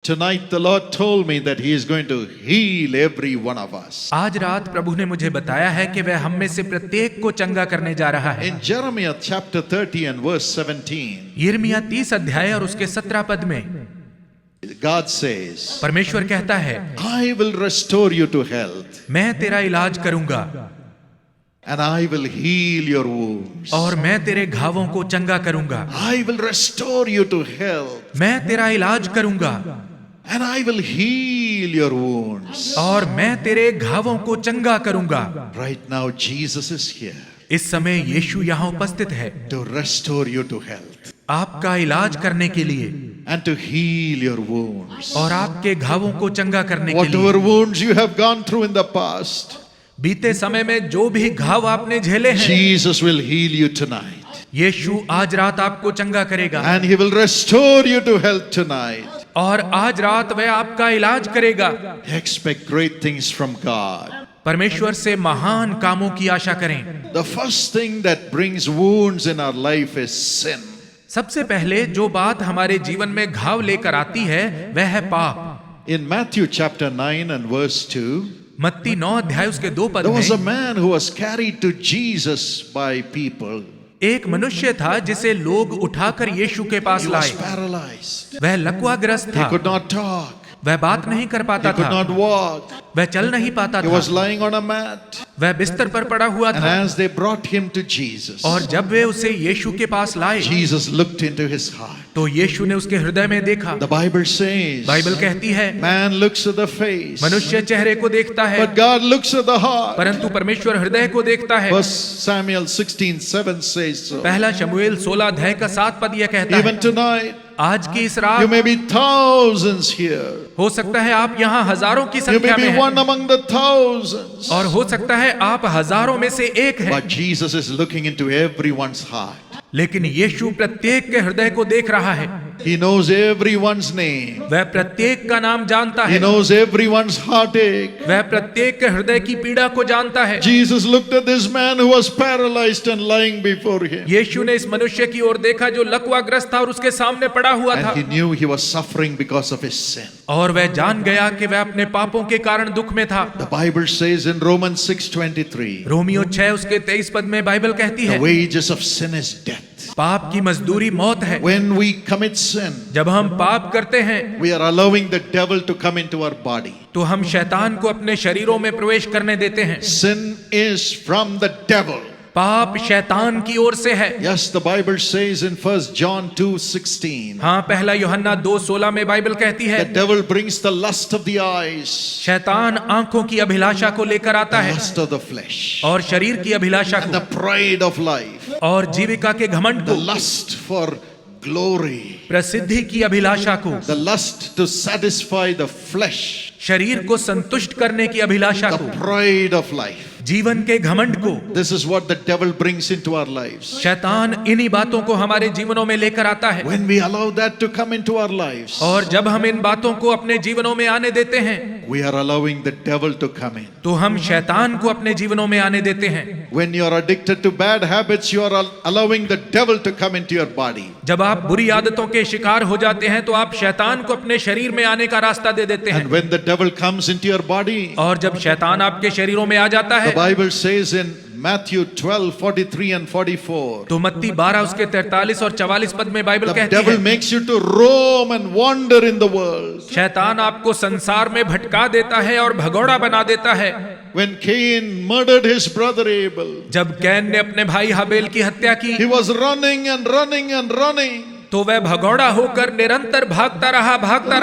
Tonight the Lord told me that He is going to heal every one of us. आज रात प्रभु ने मुझे बताया है कि वह हम में से प्रत्येक को चंगा करने जा रहा है। In Jeremiah chapter 30 and verse 17, यिर्मयाह 30 अध्याय और उसके 17 पद में God says, परमेश्वर कहता है, I will restore you to health मैं तेरा इलाज करूंगा and I will heal your wounds. और मैं तेरे घावों को चंगा करूंगा। I will restore you to health मैं तेरा इलाज करूंगा and I will heal your wounds. और मैं तेरे घावों को चंगा करूंगा। Right now Jesus is here इस समय यीशु यहाँ उपस्थित है to restore you to health आपका इलाज करने के लिए and to heal your wounds. और आपके घावों को चंगा करने के लिए। Whatever wounds you have gone through in the past, बीते समय में जो भी घाव आपने झेले हैं, Jesus will heal you tonight यीशु आज रात आपको चंगा करेगा and He will restore you to health tonight. और आज रात वह आपका इलाज करेगा। Expect great things from God. परमेश्वर से महान कामों की आशा करें। The first thing that brings wounds in our life is sin. सबसे पहले जो बात हमारे जीवन में घाव लेकर आती है वह है पाप। In Matthew chapter 9 and verse 2, मत्ती 9 अध्याय उसके 2 पद there was a में man who was carried to Jesus by people. एक मनुष्य था जिसे लोग उठाकर यीशु के पास He was लाए। paralyzed. वह लकवाग्रस्त He था, could not talk. वह बात नहीं कर He पाता could था, not walk. वह चल नहीं पाता He was था, lying on a mat. वह बिस्तर पर पड़ा हुआ And था। as they brought him to Jesus, और जब वे उसे यीशु के पास लाए Jesus looked into his heart. तो यीशु ने उसके हृदय में देखा। The Bible says, बाइबल कहती है, man looks at the face, मनुष्य चेहरे को देखता है but God looks at the heart. परंतु परमेश्वर हृदय को देखता है। First Samuel 16:7 says so. पहला शमूएल 16 अध्याय का 7 पद यह कहता Even है, tonight, आज की इस you रात may be thousands here. हो सकता है आप यहाँ हजारों की You संख्या may में be हैं one among the thousands. और हो सकता है आप हजारों में से एक हैं, But Jesus is looking into everyone's heart. लेकिन यीशु प्रत्येक के हृदय को देख रहा है। He knows everyone's name. वह प्रत्येक का नाम जानता He है, knows everyone's heartache. वह प्रत्येक के हृदय की पीड़ा को जानता है। Jesus looked at this man who was paralyzed and lying before him. यीशु ने इस मनुष्य की ओर देखा जो लकवाग्रस्त था और उसके सामने पड़ा हुआ था, And he knew he was suffering because of his sin. और वह जान गया कि वह अपने पापों के कारण दुख में था। The Bible says in Romans 6:23, Romeo 6 उसके 23 पद में बाइबल कहती the है, wages of sin is death. पाप की मजदूरी मौत है। When we commit sin, जब हम पाप करते हैं we are allowing the devil to come into our body. तो हम शैतान को अपने शरीरों में प्रवेश करने देते हैं। Sin is from the devil. पाप शैतान की ओर से है। Yes, the Bible says in 1 John 2:16, हाँ, पहला यूहन्ना 2:16 में बाइबल कहती है, the devil brings the lust of the eyes, शैतान आंखों की अभिलाषा को लेकर आता the है lust of the flesh, और शरीर की अभिलाषा and को the pride of life, और जीविका के घमंड the को, lust for glory, प्रसिद्धि की अभिलाषा को, the lust to satisfy the flesh, शरीर को संतुष्ट करने की अभिलाषा the को, pride of life. जीवन के घमंड को। This is what the devil brings into our lives. शैतान इन्हीं बातों को हमारे जीवनों में लेकर आता है When we allow that to come into our lives, और जब हम इन बातों को अपने जीवनों में आने देते हैं we are allowing the devil to come in. तो हम शैतान को अपने जीवनों में आने देते हैं। When you are addicted to bad habits, you are allowing the devil to come into your body. जब आप बुरी आदतों के शिकार हो जाते हैं तो आप शैतान को अपने शरीर में आने का रास्ता दे देते हैं, And when the devil comes into your body, और जब शैतान आपके शरीरों में आ जाता the है Bible says in Matthew 12:43 and 44, तो मत्ती 12 उसके 43 और 44 पद में बाइबल the कहती devil है, makes you to roam and wander in the world. शैतान आपको संसार में भटका देता है और भगोड़ा बना देता है। When Cain murdered his brother Abel, जब कैन ने अपने भाई हाबेल की हत्या की he was running and running and running, तो वह भगोड़ा होकर निरंतर भागता रहा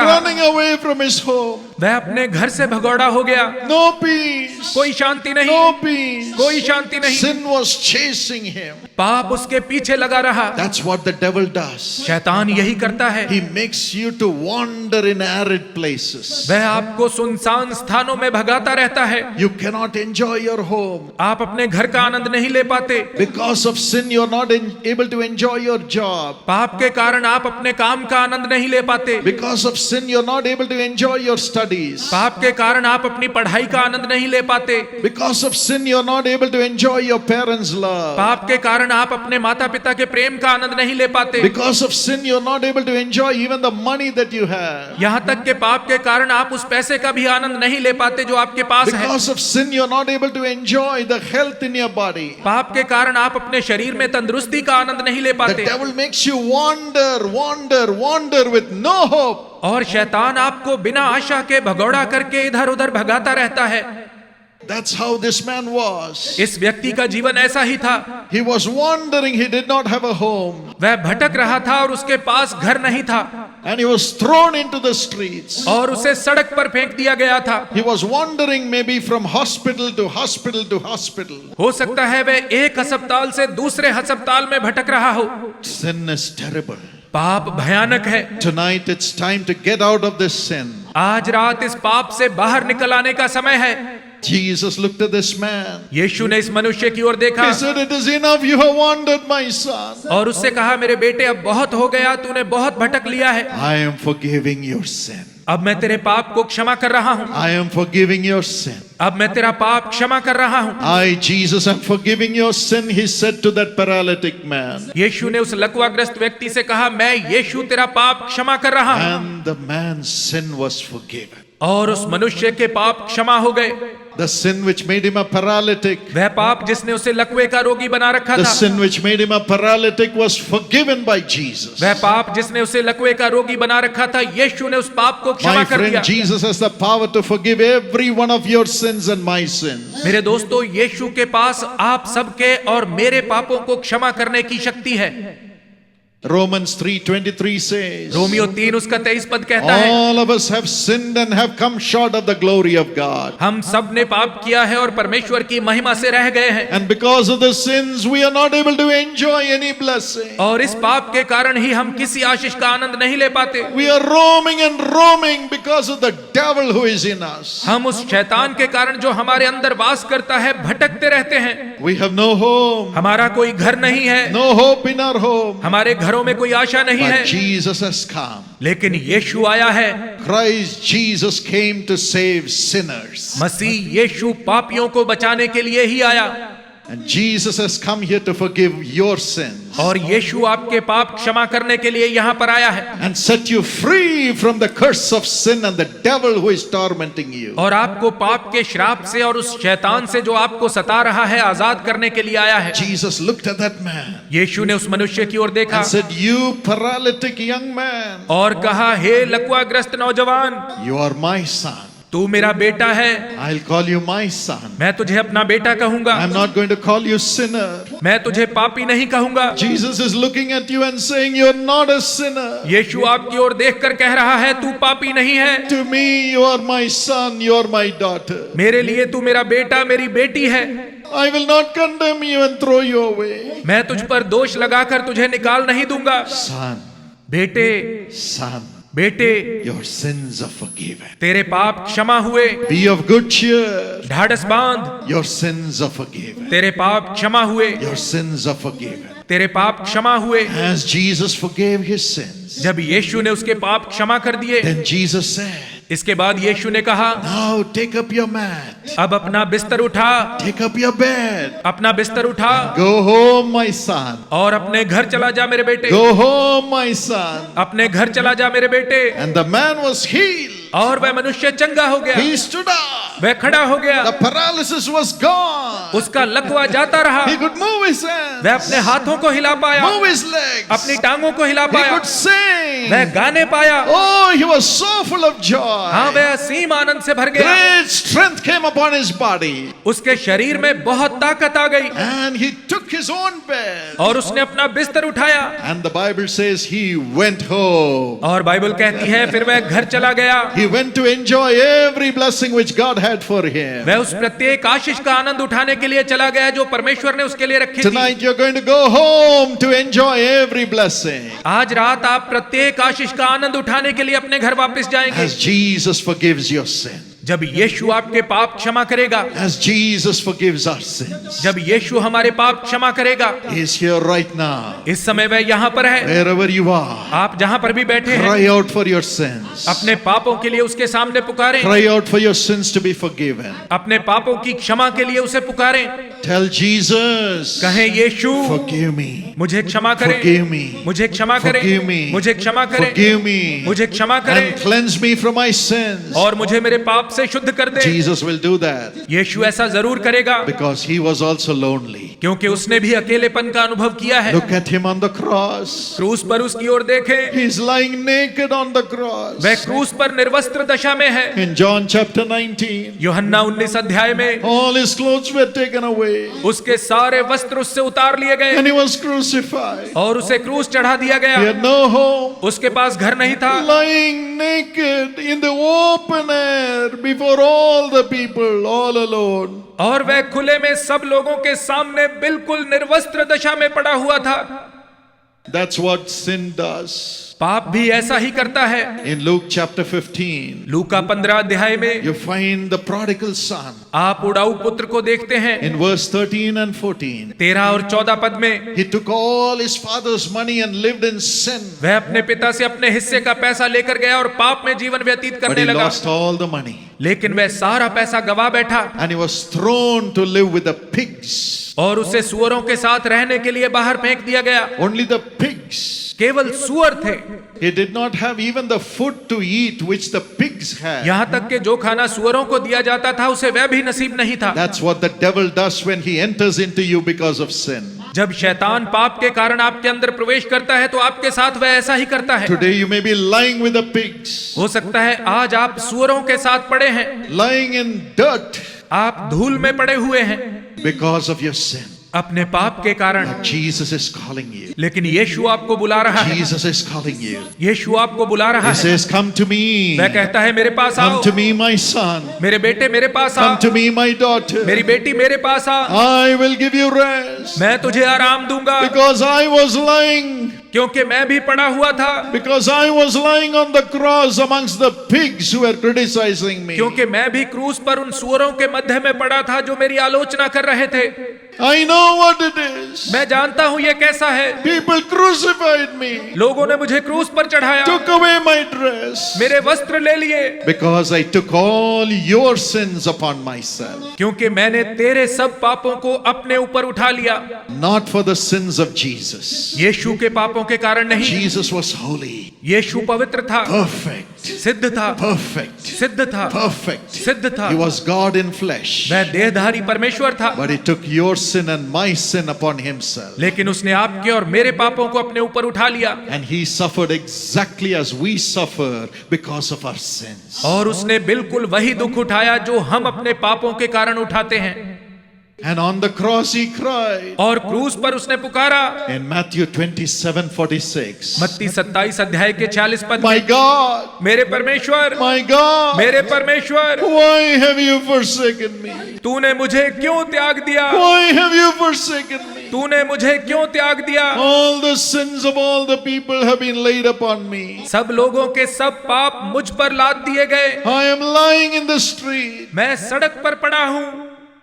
running away from his home. वह अपने घर से भगोड़ा हो गया। No peace, कोई शांति नहीं, no peace. कोई शांति नहीं। Sin was chasing him. पाप उसके पीछे लगा रहा। That's what the devil does. शैतान यही करता है, He makes you to wander in arid places. वह आपको सुनसान स्थानों में भगाता रहता है। You cannot enjoy your home. आप अपने घर का आनंद नहीं ले पाते। Because of sin, you are not able to enjoy your job. पाप के कारण आप अपने काम का आनंद नहीं ले पाते। Because of sin, you're not able to enjoy your studies. पाप के कारण आप अपनी पढ़ाई का आनंद नहीं ले पाते। Because of sin, you're not able to enjoy your parents' love. पाप के कारण आप अपने माता पिता के प्रेम का आनंद नहीं ले पाते। Because of sin, you're not able to enjoy even the money that you have. यहाँ तक के पाप के कारण आप उस पैसे का भी आनंद नहीं ले पाते जो आपके पास है। Because of sin, you're not able to enjoy the health in your body. पाप के कारण आप अपने शरीर में तंदुरुस्ती का आनंद नहीं ले The पाते। devil makes you wander with no hope. और शैतान आपको बिना आशा के भगौड़ा करके इधर उधर भगाता रहता है। That's how this man was. इस व्यक्ति का जीवन ऐसा ही था। He was wandering, he did not have a home. वह भटक रहा था और उसके पास घर नहीं था And he was thrown into the streets. और उसे सड़क पर फेंक दिया गया था। He was wandering maybe from hospital to hospital to hospital. हो सकता है वह एक अस्पताल से दूसरे अस्पताल में भटक रहा हो। Sin is terrible. पाप भयानक है। Tonight it's time to get out of this sin. आज रात इस पाप से बाहर निकल आने का समय है। Jesus looked at this man. यीशु ने इस मनुष्य की ओर देखा He said, "It is enough, you have wandered, my son. और उससे कहा, मेरे बेटे अब बहुत हो गया, तूने बहुत भटक लिया है। I am forgiving your sin. अब मैं तेरे पाप को क्षमा कर रहा हूँ। I am forgiving your sin. अब मैं तेरा पाप क्षमा कर रहा हूँ। I, Jesus, am forgiving your sin," he said to that paralytic man. यीशु ने उस लकवाग्रस्त व्यक्ति से कहा, मैं यीशु तेरा पाप क्षमा कर रहा हूँ। And the man's sin was forgiven. और उस मनुष्य के पाप क्षमा हो गए। The sin which made him a paralytic, वह पाप जिसने उसे लकवे का रोगी बना रखा the था, sin which made him a paralytic was forgiven by Jesus. वह पाप जिसने उसे लकवे का रोगी बना रखा था, यीशु ने उस पाप को क्षमा My कर दिया। friend, Jesus has the power to forgive every one of your sins and my sins. मेरे दोस्तों, यीशु के पास आप सबके और मेरे पापों को क्षमा करने की शक्ति है। Romans 3:23 says, रोमियो 3 उसका 23 पद कहता है, all of us have sinned and have come short of the glory of God. हम सब ने पाप किया है और परमेश्वर की महिमा से रह गए हैं। And because of the sins, we are not able to enjoy any blessing. और इस पाप के कारण ही हम किसी आशीष का आनंद नहीं ले पाते। We are roaming because of the devil who is in us. हम उस शैतान के कारण जो हमारे अंदर वास करता है भटकते रहते हैं। We have no home, हमारा कोई घर नहीं है, no hope in our home. हमारे घरों में कोई आशा नहीं है, But Jesus has come. लेकिन यीशु आया है। Christ Jesus came to save sinners. मसीह यीशु पापियों को बचाने के लिए ही आया। And Jesus has come here to forgive your sins और यीशु आपके पाप क्षमा करने के लिए यहाँ पर आया है and set you free from the curse of sin and the devil who is tormenting you. और आपको पाप के श्राप से और उस शैतान से जो आपको सता रहा है आजाद करने के लिए आया है। Jesus looked at that man यीशु ने उस मनुष्य की ओर देखा and said, "You paralytic young man, और कहा, हे लकवाग्रस्त नौजवान, you are my son. तू मेरा बेटा है, I'll call you my son. मैं तुझे अपना बेटा कहूंगा, I'm not going to call you sinner." मैं तुझे पापी नहीं कहूंगा। Jesus is looking at you and saying, "You're not a sinner. यीशु आपकी ओर देखकर कह रहा है, तू पापी नहीं है, To me, you are my son, you are my daughter. मेरे लिए तू मेरा बेटा मेरी बेटी है। I will not condemn you and throw you away." मैं तुझ पर दोष लगाकर तुझे निकाल नहीं दूंगा। Son, बेटे, son, बेटे, your sins are forgiven. तेरे पाप क्षमा हुए। Be of good cheer. ढाढ़स बांध, Your sins are forgiven. तेरे पाप क्षमा हुए, Your sins are forgiven. तेरे पाप क्षमा हुए। As Jesus forgave his sins, जब यीशु ने उसके पाप क्षमा कर दिए, then Jesus said, इसके बाद यीशु ने कहा, "Now take up your mat. अब अपना बिस्तर उठा, Take up your bed. अपना बिस्तर उठा Go home, my son. और अपने घर चला जा मेरे बेटे, Go home, my son." अपने घर चला जा मेरे बेटे। And the man was healed. और वह मनुष्य चंगा हो गया, He stood up. वह खड़ा हो गया, The paralysis was gone. उसका लकवा जाता रहा, He could move his hands, वह अपने हाथों को हिला पाया, move his legs. अपनी टांगों को हिला He पाया, could sing. वह गाने पाया। Oh, he was so full of हाँ, joy. वह असीम आनंद से भर गया। Great strength came upon his body. उसके शरीर में बहुत ताकत आ गई And he took his own bed. और उसने अपना बिस्तर उठाया। And the Bible says he went home. और बाइबल कहती है फिर वह घर चला गया। He went to enjoy every blessing which God had for him. वह उस प्रत्येक आशीष का आनंद उठाने के लिए चला गया जो परमेश्वर ने उसके लिए रखी थी। Tonight you're going to go home to enjoy every blessing. आज रात आप प्रत्येक आशीष का आनंद उठाने के लिए अपने घर वापस जाएंगे। As Jesus forgives your sin. जब यीशु आपके पाप क्षमा करेगा, as Jesus forgives our sins. जब यीशु हमारे पाप क्षमा करेगा, He is here right now. इस समय वह यहाँ पर है। Wherever you are, आप जहाँ पर भी बैठे हैं, cry out for your sins. अपने पापों के लिए उसके सामने पुकारें, Cry out for your sins to be forgiven. अपने पापों की क्षमा के लिए उसे पुकारें। Tell Jesus, कहें यीशु forgive me. मुझे क्षमा करें, Forgive me. मुझे क्षमा करें, Forgive me. मुझे क्षमा करें, Forgive me. मुझे क्षमा करें And cleanse me from my sins. और मुझे मेरे पाप से शुद्ध कर दे। Jesus will do that यीशु ऐसा जरूर करेगा, because he was also lonely. क्योंकि उसने भी अकेलेपन का अनुभव किया है। Look at him on the cross. क्रूस पर उसकी ओर देखें, He's lying naked on the cross. वह क्रूस पर निर्वस्त्र दशा में है। In John chapter 19, यूहन्ना 19 अध्याय में all his clothes were taken away उसके सारे वस्त्र उससे उतार लिए गए and he was crucified. और उसे क्रूस चढ़ा दिया He गया। had no home. उसके पास घर नहीं था, Lying naked in the open air before all the people, all alone. और वह खुले में सब लोगों के सामने बिल्कुल निर्वस्त्र दशा में पड़ा हुआ था। That's what sin does. पाप भी ऐसा ही करता है। In Luke chapter 15, लूका 15 अध्याय में you find the prodigal son. आप उड़ाऊ पुत्र को देखते हैं। In verse 13 and 14, 13 और 14 पद में he took all his father's money and lived in sin. वह अपने पिता से अपने हिस्से का पैसा लेकर गया और पाप में जीवन व्यतीत But करने he लगा, lost all the money. लेकिन वह सारा पैसा गवा बैठा And he was thrown to live with the pigs. और उसे सुअरों के साथ रहने के लिए बाहर फेंक दिया गया। Only the pigs. केवल सुअर थे, He did not have even the food to eat which the pigs had. यहाँ तक कि जो खाना सुअरों को दिया जाता था उसे वह भी नसीब नहीं था। That's what the devil does when he enters into you because of sin. जब शैतान पाप के कारण आपके अंदर प्रवेश करता है तो आपके साथ वह ऐसा ही करता है। Today you may be lying with the pigs, हो सकता है आज आप सुअरों के साथ पड़े हैं, lying in dirt आप धूल में पड़े हुए हैं because of your sin. अपने पाप के कारण। Jesus is calling you. लेकिन यीशु आपको बुला रहा है, Jesus is calling you. यीशु आपको बुला रहा He है। says, come to me. वह कहता है मेरे पास आओ, Come to me, my son. मेरे बेटे मेरे पास Come आओ, to me, my daughter. मेरी बेटी मेरे पास आ, I will give you rest. मैं तुझे आराम दूंगा। Because I was lying. क्योंकि मैं भी पड़ा हुआ था, Because I was lying on the cross amongst the pigs who were criticizing me. क्योंकि मैं भी क्रूस पर उन सुअरों के मध्य में पड़ा था जो मेरी आलोचना कर रहे थे। I know what it is. मैं जानता हूं ये कैसा है। People crucified me, लोगों ने मुझे क्रूस पर चढ़ाया, took away my dress. मेरे वस्त्र ले लिए, Because I took all your sins upon myself. क्योंकि मैंने तेरे सब पापों को अपने ऊपर उठा लिया। Not for the sins of Jesus. यीशु के पापों के कारण नहीं, Jesus was holy, यीशु पवित्र था, perfect, सिद्ध था, perfect, सिद्ध था, perfect. सिद्ध था। He was God in flesh. वह देहधारी परमेश्वर था, But he took your sin and my sin upon himself. लेकिन उसने आपके और मेरे पापों को अपने ऊपर उठा लिया And he suffered exactly as we suffer because of our sins. और उसने बिल्कुल वही दुख उठाया जो हम अपने पापों के कारण उठाते हैं। And on the cross he cried. और क्रूस पर उसने पुकारा। In Matthew 27:46. मत्ती 27 अध्याय के 46 पद My में, God, मेरे परमेश्वर, my God, मेरे परमेश्वर, why have you forsaken me? तूने मुझे क्यों त्याग दिया? Why have you forsaken me? तूने मुझे क्यों त्याग दिया? All the sins of all the people have been laid upon me. सब लोगों के सब पाप मुझ पर लाद दिए गए। I am lying in the street, मैं सड़क पर पड़ा हूँ,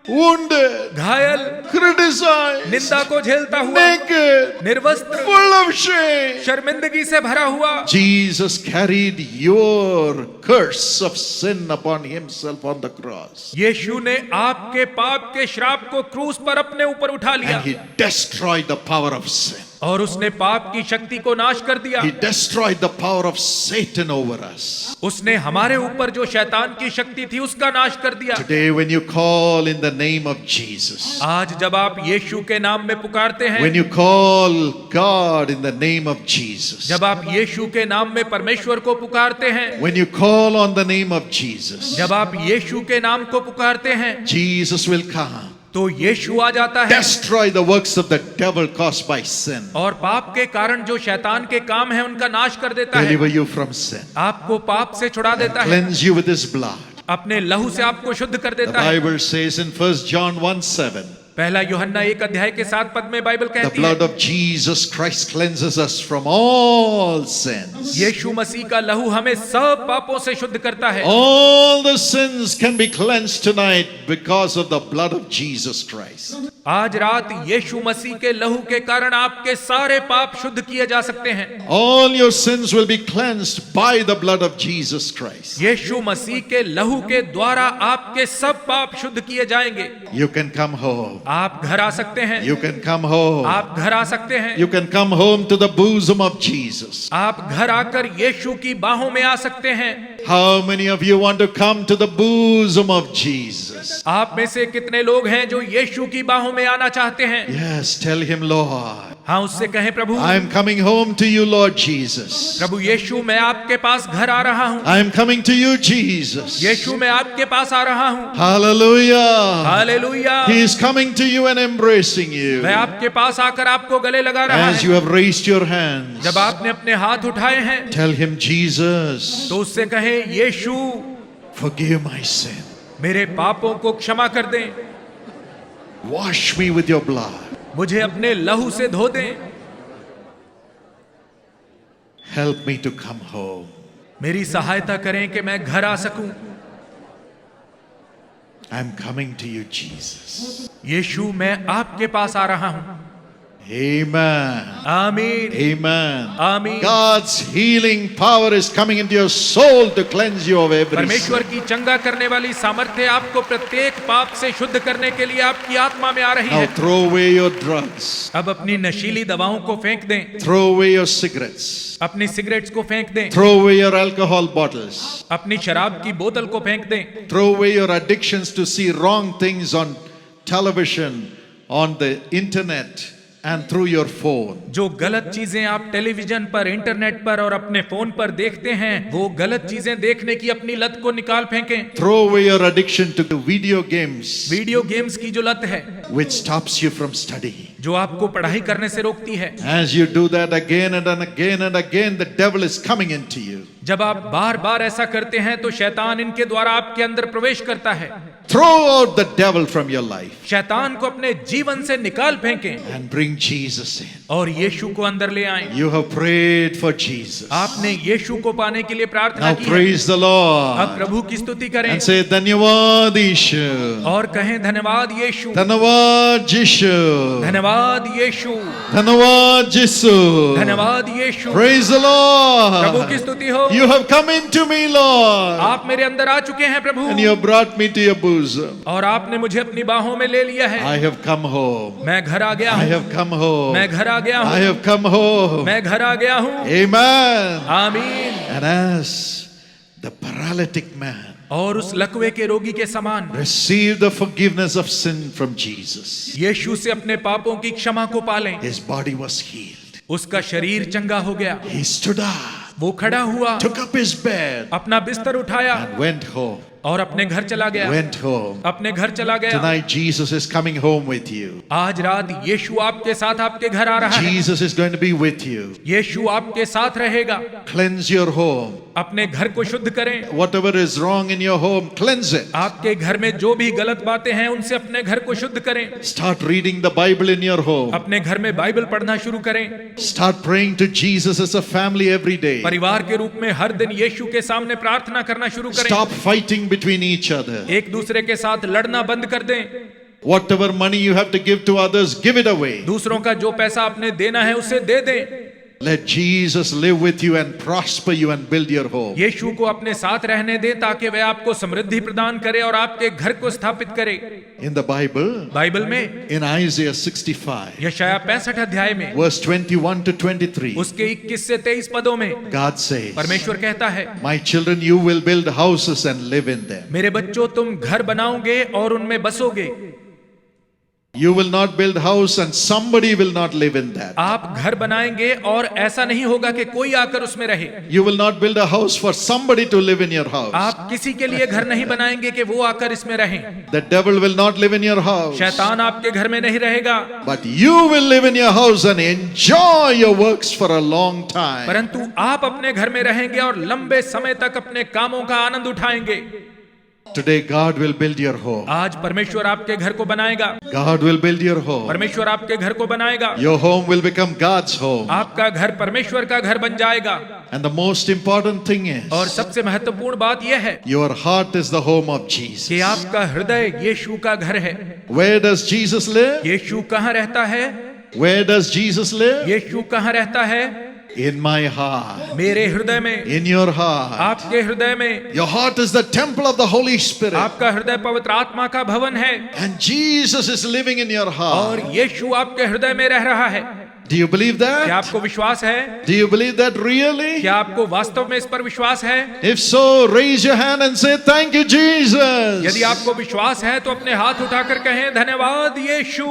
wounded, घायल, criticized, निंदा को झेलता हुआ, naked, निर्वस्त्र, full of shame. शर्मिंदगी से भरा हुआ। Jesus carried your curse of sin upon himself on the cross. यीशु ने आपके पाप के श्राप को क्रूस पर अपने ऊपर उठा लिया And he destroyed the power of sin. और उसने पाप की शक्ति को नाश कर दिया। He destroyed the power of Satan over us. उसने हमारे ऊपर जो शैतान की शक्ति थी उसका नाश कर दिया। Today when you call in the name of Jesus, आज जब आप यीशु के नाम में पुकारते हैं, when you call God in the name of Jesus, जब आप यीशु के नाम में परमेश्वर को पुकारते हैं, when you call on the name of Jesus, जब आप यीशु के नाम को पुकारते हैं, Jesus will come, तो यीशु आ जाता है destroy the works of the devil caused by sin, और पाप के कारण जो शैतान के काम है उनका नाश कर देता है, deliver you from sin, आपको पाप से छुड़ा देता है, cleanse you with his blood. अपने लहू से आपको शुद्ध कर The देता है। Bible says in 1 John 1:7, पहला यूहन्ना 1 अध्याय के 7 पद में बाइबल The कहती है, blood of Jesus Christ cleanses us from all sins. यीशु मसीह का लहू हमें सब पापों से शुद्ध करता है। All the sins can be cleansed tonight because of the blood of Jesus Christ. आज रात यीशु मसीह के लहू के कारण आपके सारे पाप शुद्ध किए जा सकते हैं। All your sins will be cleansed by the blood of Jesus Christ. यीशु मसीह के लहू के द्वारा आपके सब पाप शुद्ध किए जाएंगे। You can come home. आप घर आ सकते हैं। You can come home. आप घर आ सकते हैं। You can come home to the bosom of Jesus. आप घर आकर यीशु की बाहों में आ सकते हैं। How many of you want to come to the bosom of Jesus? आप में से कितने लोग हैं जो यीशु की बाहों में आना चाहते हैं? Yes, tell him, Lord, हाँ, उससे कहें, प्रभु, I am coming home to you, Lord Jesus. प्रभु यीशु, मैं आपके पास घर आ रहा हूँ। I am coming to you, Jesus. यीशु, मैं आपके पास आ रहा हूँ। Hallelujah. Hallelujah. He is coming to you and embracing you. मैं आपके पास आकर आपको गले लगा रहा As you है। have raised your hands, जब आपने अपने हाथ उठाए हैं tell him, Jesus, तो उससे कहें, यीशु, forgive my sin. मेरे पापों को क्षमा कर दें, Wash me with your blood. मुझे अपने लहू से धो दें, Help me to come home. मेरी सहायता करें कि मैं घर आ सकूं। I'm coming to you, Jesus. यीशु, मैं आपके पास आ रहा हूं। Amen. आमीन, Amen. आमीन। God's healing power is coming into your soul to cleanse you of every sin. परमेश्वर की चंगा करने वाली सामर्थ्य आपको प्रत्येक पाप से शुद्ध करने के लिए आपकी आत्मा में आ रही Now है। throw away your drugs. अब अपनी नशीली दवाओं को फेंक दें, Throw away your cigarettes. अपनी सिगरेट्स को फेंक दें, Throw away your alcohol bottles. अपनी शराब की बोतल को फेंक दें, Throw away your addictions to see wrong things on television, on the internet, and through your phone. जो गलत चीजें आप टेलीविजन पर, इंटरनेट पर और अपने फोन पर देखते हैं, वो गलत चीजें देखने की अपनी लत को निकाल फेंकें। Throw away your addiction to the video games, video games की जो लत है, which stops you from studying. जो आपको पढ़ाई करने से रोकती है, As you do that again and again and again, the devil is coming into you. जब आप बार बार ऐसा करते हैं तो शैतान इनके द्वारा आपके अंदर प्रवेश करता है। Throw out the devil from your life शैतान को अपने जीवन से निकाल फेंकें and bring Jesus in. और यीशु को अंदर ले आएं। You have prayed for Jesus. आपने यीशु को पाने के लिए प्रार्थना Now की है। praise the अब Lord प्रभु की स्तुति करें and say, धन्यवाद यीशु, और कहें, धन्यवाद यीशु, धन्यवाद यीशु, धन्यवाद यीशु, धन्यवाद यीशु. धन्यवाद यीशु। Praise the प्रभु की Lord. स्तुति हो। You have come into me, Lord, आप मेरे अंदर आ चुके हैं प्रभु, and you have brought me to your bosom. और आपने मुझे अपनी बाहों में ले लिया है। I have come home. मैं घर आ गया I हूँ, have come home. मैं घर आ गया I हूँ, have come home. मैं घर आ गया हूँ। Amen. आमीन। And as the paralytic man और उस लकवे के रोगी के समान received the forgiveness of sin from Jesus, यीशु से अपने पापों की क्षमा को पालें, his body was healed. उसका शरीर चंगा हो गया। He stood up, वो खड़ा हुआ, took up his bed, अपना बिस्तर उठाया and went home. और अपने घर चला गया। Went home. अपने घर चला गया। Tonight, Jesus is coming home with you. आज रात यीशु आपके साथ आपके घर आ रहा है। Jesus is going to be with you. यीशु आपके साथ रहेगा। Cleanse your home. अपने घर को शुद्ध करें। Whatever is wrong in your home, cleanse it. आपके घर में जो भी गलत बातें हैं उनसे अपने घर को शुद्ध करें। Start reading the Bible in your home. अपने घर में बाइबल पढ़ना शुरू करें। Start praying to Jesus as a family every day. परिवार के रूप में हर दिन यीशु के सामने प्रार्थना करना शुरू करें। Stop fighting between each other. एक दूसरे के साथ लड़ना बंद कर दें। Whatever money you have to give to others, give it away. दूसरों का जो पैसा आपने देना है उसे दे दें। Let Jesus live with you and prosper you and build your home. यीशु को अपने साथ रहने दें ताकि वह आपको समृद्धि प्रदान करे और आपके घर को स्थापित करे। In the Bible, बाइबल में in Isaiah 65, यशायाह 65 अध्याय में verse 21 to 23, उसके 21 से 23 पदों में God says, परमेश्वर कहता है, My children, you will build houses and live in them. मेरे बच्चों, तुम घर बनाओगे और उनमें बसोगे। You will not build house and somebody will not live in that. आप घर बनाएंगे और ऐसा नहीं होगा कि कोई आकर उसमें रहे। You will not build a house for somebody to live in your house. आप किसी के लिए घर नहीं बनाएंगे कि वो आकर इसमें रहें। The devil will not live in your house. शैतान आपके घर में नहीं रहेगा, But you will live in your house and enjoy your works for a long time. परंतु आप अपने घर में रहेंगे और लंबे समय तक अपने कामों का आनंद उठाएंगे। Today God will build your home. आज परमेश्वर आपके घर को बनाएगा। God will build your home. परमेश्वर आपके घर को बनाएगा। Your home will become God's home. आपका घर परमेश्वर का घर बन जाएगा। And the most important thing और is, सबसे महत्वपूर्ण बात यह है your heart is the home of Jesus. कि आपका हृदय यीशु का घर है। Where does Jesus live? यीशु कहाँ रहता है? Where does Jesus live? यीशु कहाँ रहता है? In my heart. मेरे हृदय में, In your heart. आपके हृदय में। Your heart is the temple of the Holy Spirit. आपका हृदय पवित्र आत्मा का भवन है And Jesus is living in your और heart. यीशु आपके हृदय में रह रहा है। Do you believe क्या that? आपको विश्वास है? Do you believe that really? क्या आपको वास्तव में इस पर विश्वास है? If so, raise your hand and say, Thank you, Jesus. यदि आपको विश्वास है तो अपने हाथ उठाकर कहें, धन्यवाद यीशु,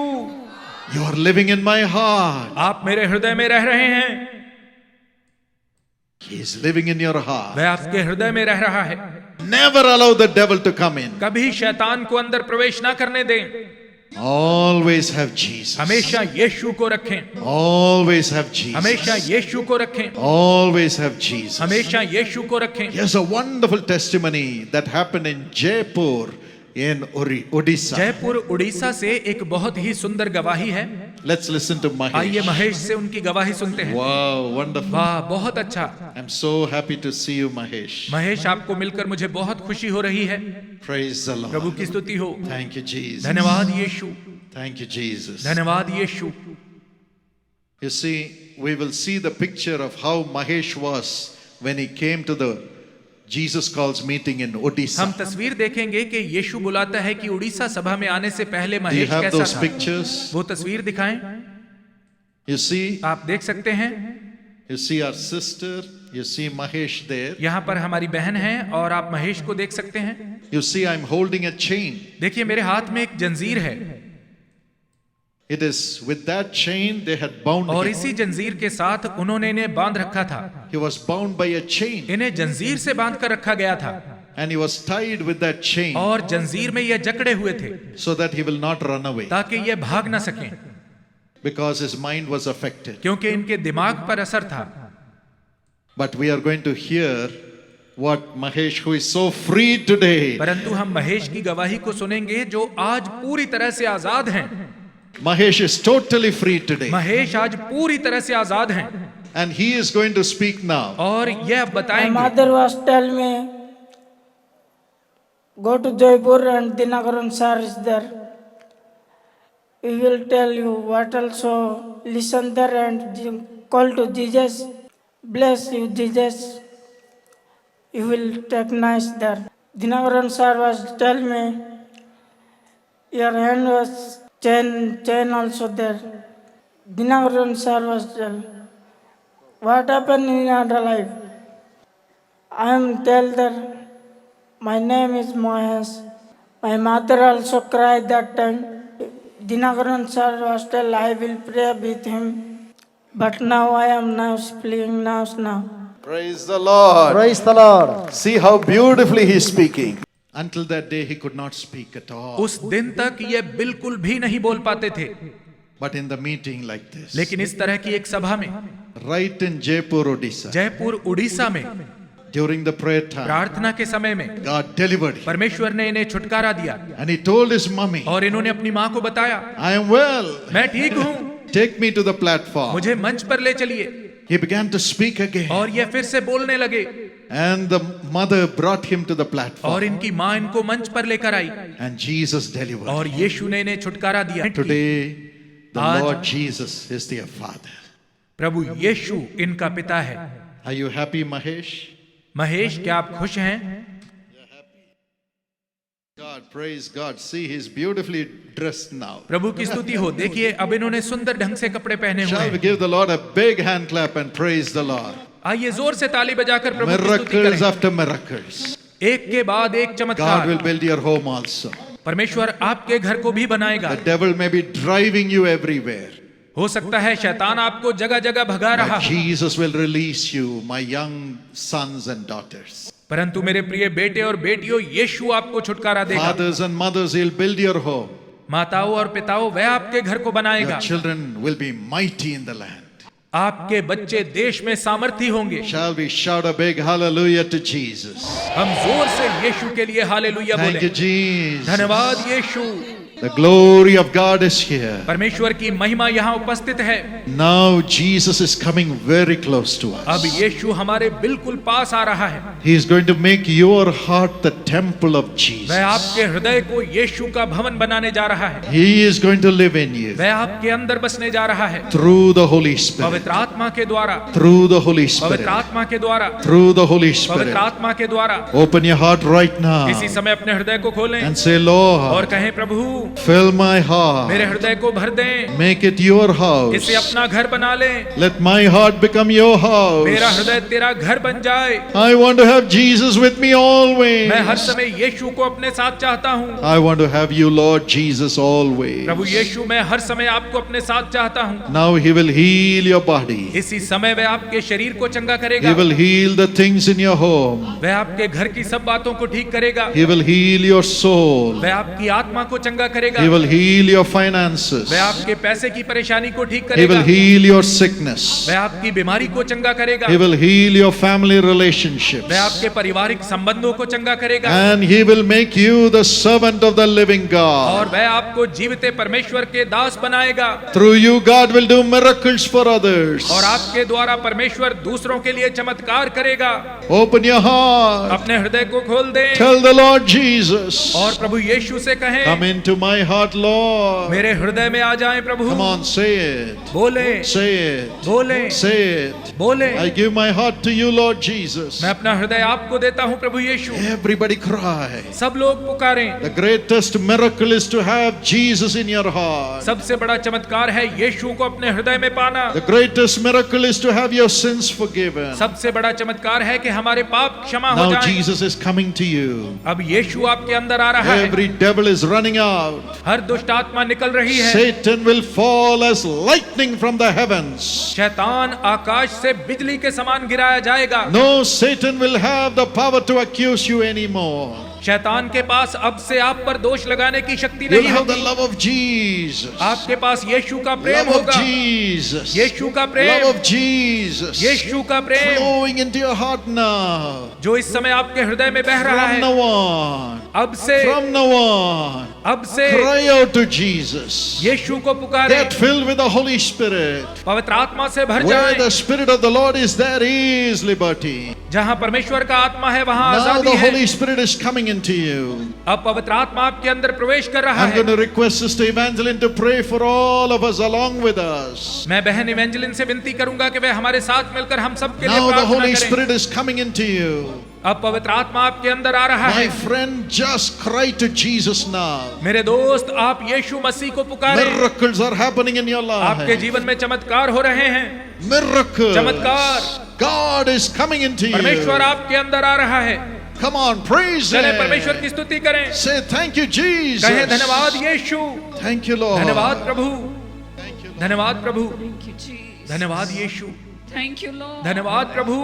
You are living in my heart. आप मेरे हृदय में रह रहे हैं। He is living in your heart. वह आपके हृदय में रह रहा है। Never allow the devil to come in. कभी शैतान को अंदर प्रवेश ना करने दें। Always have Jesus. हमेशा यीशु को रखें। Always have Jesus. हमेशा यीशु को रखें। Always have Jesus. हमेशा यीशु को रखें। Here's a wonderful testimony that happened in Jaipur in Odisha. Jaipur Orissa से एक बहुत ही सुंदर गवाही है। Let's listen to आइए Mahesh. महेश से उनकी गवाही सुनते हैं। Wow, wonderful. वाह, बहुत अच्छा। I'm so happy to see you, Mahesh. Mahesh, आपको मिलकर मुझे बहुत खुशी हो रही है। Praise the Prabhu Lord. की स्तुति हो। Thank you, Jesus. धन्यवाद यीशु, Thank you, Jesus. धन्यवाद यीशु। You see, we will see the picture of how Mahesh was when he came to the Jesus Calls meeting in हम Odisha. तस्वीर देखेंगे कि यीशु बुलाता है कि उड़ीसा सभा में आने से पहले Do you Mahesh have those कैसा था। pictures? वो तस्वीर दिखाएं। You see, आप देख सकते हैं, you see our sister, you see Mahesh there. यहाँ पर हमारी बहन है और आप महेश को देख सकते हैं। You see, I'm holding a chain. देखिए, मेरे हाथ में एक जंजीर है It is with that chain they had bound और him. इसी जंजीर के साथ उन्होंने इन्हें बांध रखा था। He was bound by a chain इन्हें जंजीर से बांध कर रखा गया था and he was tied with that chain और जंजीर में ये जकड़े हुए थे so that he will not run away ताकि ये भाग ना सकें, because his mind was affected. क्योंकि इनके दिमाग पर असर था। But we are going to hear what Mahesh, who is so free today, परंतु हम महेश की गवाही को सुनेंगे जो आज पूरी तरह से आजाद हैं। Mahesh is totally free today Mahesh आज पूरी तरह से आजाद हैं and he is going to speak now. और यह My बताएंगे। mother was tell me, go to Jaipur and Dinakaran sir is there. He will tell you what also, listen there and call to Jesus. Bless you, Jesus. You will take nice there. Dinakaran sir was tell me, your hand was chain also there. Dinakaran sir was tell, what happened in your life? I am tell that my name is Mahesh. My mother also cried that time. Dinakaran sir was tell I will pray with him. But now I am now speaking now. Praise the Lord. Praise the Lord. See how beautifully he is speaking. Until that day he could not speak at all. उस दिन तक ये बिल्कुल भी नहीं बोल पाते थे, But in the meeting like this, लेकिन इस तरह की एक सभा में right in Jaipur, Odisha, Jaipur Orissa में during the prayer time, प्रार्थना के समय में God delivered him. परमेश्वर ने इन्हें छुटकारा दिया And he told his mummy, और इन्होंने अपनी माँ को बताया, I am well. मैं ठीक हूँ, Take me to the platform. मुझे मंच पर ले चलिए। He began to speak again. और ये फिर से बोलने लगे And the mother brought him to the और platform. इनकी माँ इनको मंच पर लेकर आई And Jesus delivered. और यीशु ने इन्हें छुटकारा दिया। Today, the आज- Lord Jesus is their Father. प्रभु यीशु इनका पिता है। Are you happy, Mahesh? Mahesh, क्या आप खुश हैं? God, praise God. See, he's beautifully dressed now. प्रभु की स्तुति हो। देखिए, अब इन्होंने सुंदर ढंग से कपड़े पहने हुए Shall we हैं। give the Lord a big hand clap and praise the Lord? आइए जोर से ताली बजाकर प्रभु की स्तुति Miracles करें। after miracles. एक के बाद एक God चमत्कार। will build your home also. परमेश्वर आपके घर को भी बनाएगा। The devil may be driving you everywhere. हो सकता है शैतान आपको जगह जगह भगा रहा But हो, Jesus will release you, my young sons and daughters. परंतु मेरे प्रिय बेटे और बेटियों, यीशु आपको छुटकारा देगा। Fathers and mothers, he'll build your home. माताओं और पिताओं, वह आपके घर को Your बनाएगा। children will be mighty in the land. आपके बच्चे देश में सामर्थी होंगे। Shall we shout a big hallelujah to Jesus? हम जोर से यीशु के लिए हालेलुया Thank you, बोले। Jesus. धन्यवाद यीशु। The glory of God is here. परमेश्वर की महिमा यहाँ उपस्थित है। Now Jesus is coming very close to अब us. यीशु हमारे बिल्कुल पास आ रहा है। He is going to make your heart the temple of वह Jesus. आपके हृदय को यीशु का भवन बनाने जा रहा है। He is going to live in you वह आपके अंदर बसने जा रहा है। through the Holy Spirit. पवित्र आत्मा के द्वारा, Through the Holy Spirit. पवित्र आत्मा के द्वारा, Through the Holy पवित्र Spirit. आत्मा के द्वारा। Open your heart right now इसी समय अपने हृदय को खोलें and say, और Lord, कहें, प्रभु fill my मेरे heart. हृदय को भर दें, Make it your इसे house. अपना घर बना लें। Let my heart become your मेरा house. हृदय तेरा घर बन जाए। I want to have Jesus with me always. मैं हर समय यीशु को अपने साथ चाहता हूँ। I want to have you, Lord Jesus, always. प्रभु यीशु, मैं हर समय आपको अपने साथ चाहता हूँ। Now He will heal your body. इसी समय वह आपके शरीर को चंगा He करेगा। will heal the things in your home. वह आपके घर की सब बातों को ठीक करेगा। He will heal your soul. वह आपकी आत्मा को चंगा करेगा। He will heal your finances. वह आपके पैसे की परेशानी को ठीक He will करेगा। heal your sickness. वह आपकी बीमारी को चंगा करेगा। He will heal your family relationships. वह आपके पारिवारिक संबंधों को चंगा करेगा। And He will make you the servant of the living और God. वह आपको जीविते परमेश्वर के दास बनाएगा। Through you, God will do miracles for others. और आपके द्वारा परमेश्वर दूसरों के लिए चमत्कार करेगा। Open your heart. अपने हृदय को खोल दें Tell the Lord Jesus, और प्रभु यीशु से कहें, come into my heart, Lord. मेरे हृदय में आ जाएं प्रभु। Come on, say it. बोले, Say it. बोले, Say it. बोले। I give my heart to you, Lord Jesus. मैं अपना हृदय आपको देता हूँ प्रभु यीशु। Everybody cry. सब लोग पुकारें। The greatest miracle is to have Jesus in your heart. सबसे बड़ा चमत्कार है यीशु को अपने हृदय में पाना। The greatest miracle is to have your sins forgiven. सबसे बड़ा चमत्कार है कि हमारे पाप क्षमा हो Now जाएं। Jesus is coming to you. अब यीशु आपके अंदर आ रहा है। Every devil is running out. हर दुष्ट आत्मा निकल रही है। Satan will fall as lightning from the heavens. शैतान आकाश से बिजली के समान गिराया जाएगा। No Satan will have the power to accuse you anymore. शैतान के पास अब से आप पर दोष लगाने की शक्ति You'll नहीं have the होगी। love of Jesus. आपके पास यीशु का प्रेम Love of होगा। Jesus. यीशु का प्रेम, Love of Jesus. यीशु का प्रेम Flowing into your heart now. जो इस समय आपके हृदय में बह रहा From है। now on. अब से, From now on. अब से Cry out to Jesus. यीशु को पुकारे। Get filled with the Holy Spirit. पवित्र आत्मा से भर Where जाएं। the Spirit of the Lord is, there is liberty. जहाँ परमेश्वर का आत्मा है वहाँ Now आजादी the है। Holy Spirit is coming into you. अब पवित्र आत्मा आपके अंदर प्रवेश कर रहा I'm है। going to request Sister Evangeline to pray for all of us along with us. मैं बहन इवेंजेलिन से विनती करूंगा कि वह हमारे साथ मिलकर हम सब के लिए Now the प्रार्थना Holy करें। Spirit is coming into you. अब पवित्र आत्मा आपके अंदर आ रहा है। My friend, just cry to Jesus now. मेरे दोस्त, आप यीशु मसीह को पुकारें। Miracles are happening in your आपके life. जीवन में चमत्कार हो रहे हैं। Miracles. चमत्कार। God is coming into परमेश्वर you. आपके अंदर आ रहा है। Come on, praise चलें परमेश्वर की Him. स्तुति करें। Say thank you, Jesus. कहें धन्यवाद यीशु, Thank you, Lord. धन्यवाद प्रभु, Thank you, Lord. धन्यवाद प्रभु, Thank you, Jesus. धन्यवाद यीशु, Thank you, Lord. धन्यवाद प्रभु,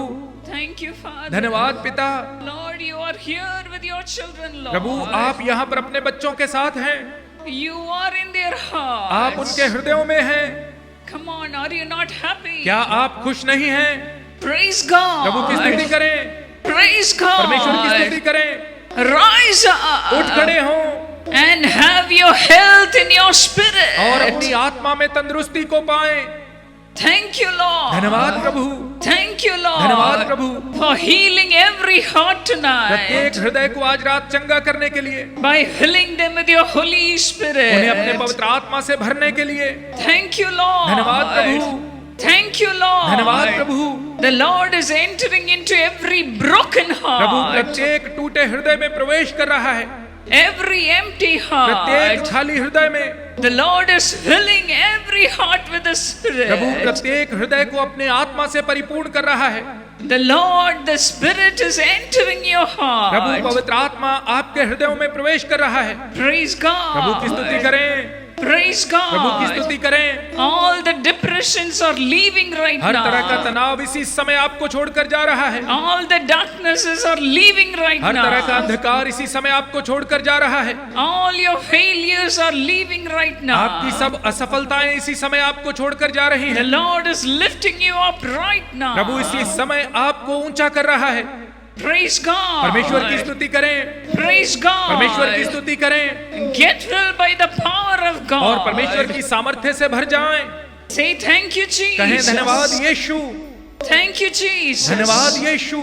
Thank you, Father. धन्यवाद पिता। Lord, you are here with your children, Lord. प्रभु, आप यहाँ पर अपने बच्चों के साथ हैं। You are in their hearts. आप उनके हृदयों में हैं। Come on, are you not happy? क्या आप खुश नहीं हैं? Praise God. प्रभु की स्तुति करें। Praise God. परमेश्वर की स्तुति करें। Rise उठ up खड़े हों and have your health in your spirit. और अपनी आत्मा में तंदुरुस्ती को पाएं। Thank you, Lord. धन्यवाद प्रभु, Thank you, Lord. धन्यवाद प्रभु, For healing every heart tonight. प्रत्येक हृदय को आज रात चंगा करने के लिए, By filling them with your Holy उन्हें अपने Spirit. पवित्र आत्मा से भरने के लिए। Thank you, Lord. धन्यवाद प्रभु, Thank you, Lord. धन्यवाद प्रभु। The Lord is entering into every broken Prabhu heart, प्रत्येक टूटे हृदय में प्रवेश कर रहा है। every empty प्रत्येक heart. खाली हृदय में The Lord is filling every heart with the Prabhu Spirit. प्रत्येक हृदय को अपने आत्मा से परिपूर्ण कर रहा है। The Lord, the Spirit is entering your Prabhu heart. पवित्र आत्मा आपके हृदयों में प्रवेश कर रहा है। Praise प्रभु की स्तुति God. करें। Praise प्रभु की God. स्तुति करें। All the depressions are leaving right हर तरह का now. तनाव इसी समय आपको छोड़कर जा रहा है। All the darknesses are leaving right हर तरह का now. अंधकार इसी समय आपको छोड़कर जा रहा है। All your failures are leaving right आपकी now. सब असफलताएं इसी समय आपको छोड़कर जा रही The हैं। Lord is lifting you up right now. प्रभु इसी समय आपको ऊंचा कर रहा है। Praise God. परमेश्वर की स्तुति करें। Praise God. परमेश्वर की स्तुति करें Get filled by the power of God. और परमेश्वर की सामर्थ्य से भर जाएं। Say thank you, कहें धन्यवाद Jesus. Yeshu, Thank you, Jesus. धन्यवाद यीशु।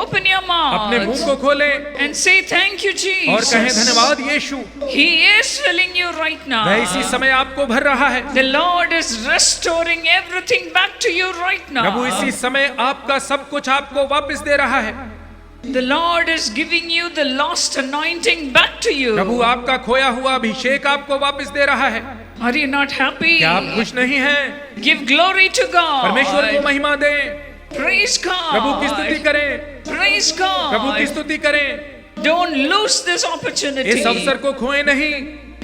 Open your अपने मुंह mouth को खोलें and say thank you, और कहें Jesus. धन्यवाद यीशु। He is filling you right now. वह इसी समय आपको भर रहा है। The Lord is restoring everything back to you right now. प्रभु इसी समय आपका सब कुछ आपको वापस दे रहा है। The Lord is giving you the lost anointing back to you. प्रभु आपका खोया हुआ अभिषेक आपको वापस दे रहा है। Are you not happy? क्या आप खुश नहीं हैं? Give glory to God. परमेश्वर को महिमा दें। Praise God. प्रभु की स्तुति करें। Praise God. प्रभु की स्तुति करें। Don't lose this opportunity. इस अवसर को खोए नहीं।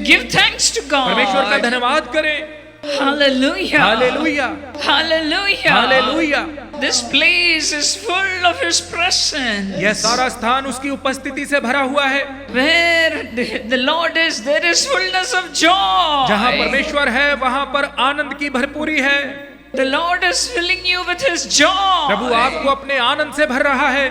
Give thanks to God. परमेश्वर का धन्यवाद करें। Hallelujah. Hallelujah, Hallelujah. Hallelujah. This place is full of His presence. यह सारा स्थान उसकी उपस्थिति से भरा हुआ है। Where the Lord is, there is fullness of joy. जहाँ परमेश्वर है वहाँ पर आनंद की भरपूरी है। The Lord is filling you with His joy. प्रभु आपको अपने आनंद से भर रहा है।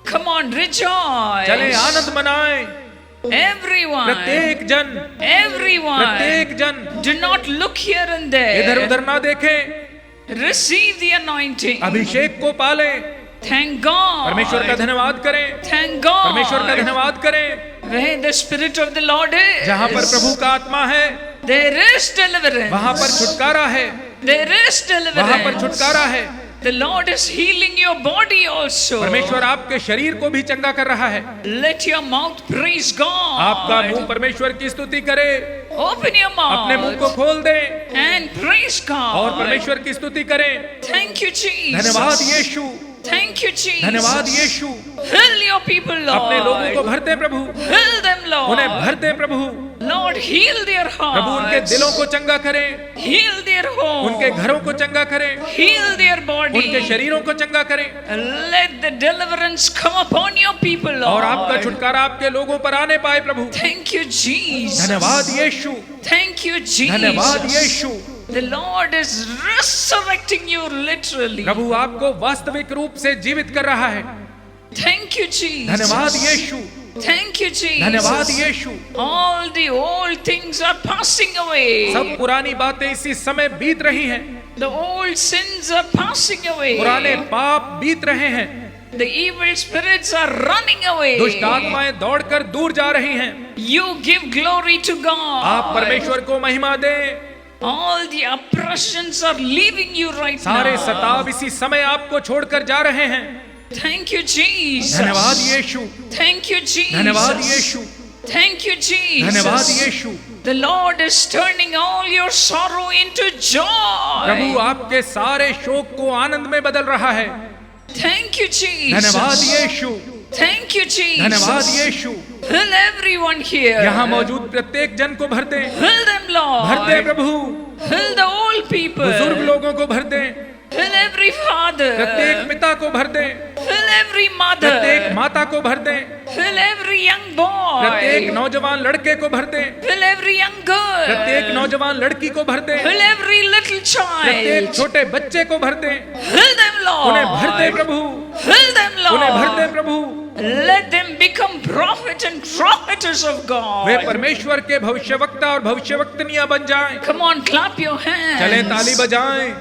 Come on, rejoice. चले आनंद मनाएं। Everyone. प्रत्येक जन, Everyone. प्रत्येक जन Do not look here and इधर there. उधर ना देखें। Receive the anointing. अभिषेक को पालें। Thank God. परमेश्वर का धन्यवाद करें। Thank God. परमेश्वर का धन्यवाद करें। Where the Spirit of the Lord is, जहाँ पर प्रभु का आत्मा है there is deliverance. वहाँ पर छुटकारा है। There is वहाँ पर deliverance. छुटकारा है। The Lord is healing your body also. परमेश्वर आपके शरीर को भी चंगा कर रहा है। Let your mouth praise God. आपका मुंह परमेश्वर की स्तुति करे। Open your अपने मुंह को mouth खोल दें and praise और God. परमेश्वर की स्तुति करें। Thank you, धन्यवाद Jesus. Yeshu, Thank you, Jesus. धन्यवाद यीशु। Fill your people, अपने लोगों को Lord. भर दे प्रभु, Fill them, उन्हें Lord. भर दे प्रभु। Lord, heal their प्रभु उनके hearts. दिलों को चंगा करें, Heal their उनके home. घरों को चंगा करें, Heal their उनके body. शरीरों को चंगा करें Let the deliverance come upon your people, और आपका Lord. छुटकारा आपके लोगों पर आने पाए प्रभु। Thank you, Jesus. धन्यवाद यीशु, Thank you, धन्यवाद Jesus. Yeshu. The Lord is resurrecting you literally. प्रभु आपको वास्तविक रूप से जीवित कर रहा है। Thank you, Jesus. धन्यवाद यीशु, Thank you, Jesus. धन्यवाद यीशु। All the old things are passing away. सब पुरानी बातें इसी समय बीत रही हैं। The old sins are passing away. पुराने पाप बीत रहे हैं। The evil spirits are running away. दुष्ट आत्माएं दौड़कर दूर जा रही हैं। You give glory to God. आप परमेश्वर को महिमा दें। All the oppressions are leaving you right सारे now. सताव इसी समय आपको छोड़कर जा रहे हैं। Thank you, Jesus. धन्यवाद यीशु, Thank you, Jesus. धन्यवाद यीशु, Thank you, Jesus. धन्यवाद यीशु। The Lord is turning all your sorrow into Prabhu joy. आपके सारे शोक को आनंद में बदल रहा है। Thank you, धन्यवाद Jesus. यीशु, Thank you, धन्यवाद Jesus. Yeshu. Fill everyone here. यहाँ मौजूद प्रत्येक जन को भर दें, Fill them, भर दें Lord. Prabhu. Fill the old people. बुजुर्ग लोगों को भर दें, Fill every father. प्रत्येक पिता को भर दें, Fill every प्रत्येक mother. माता को भर दें, Fill every young boy. प्रत्येक नौजवान लड़के को भर दें, Fill every young girl. प्रत्येक नौजवान लड़की को भर दें, Fill every little प्रत्येक child. छोटे बच्चे को भर दें। Fill them, उन्हें भर दे Lord. प्रभु, Fill them, उन्हें भर दे Lord. Prabhu. Let them become prophet and prophetess of way God. परमेश्वर के भविष्यवक्ता और भविष्यवक्तनियां बन जाएं। Come on, clap your चलें ताली hands बजाएं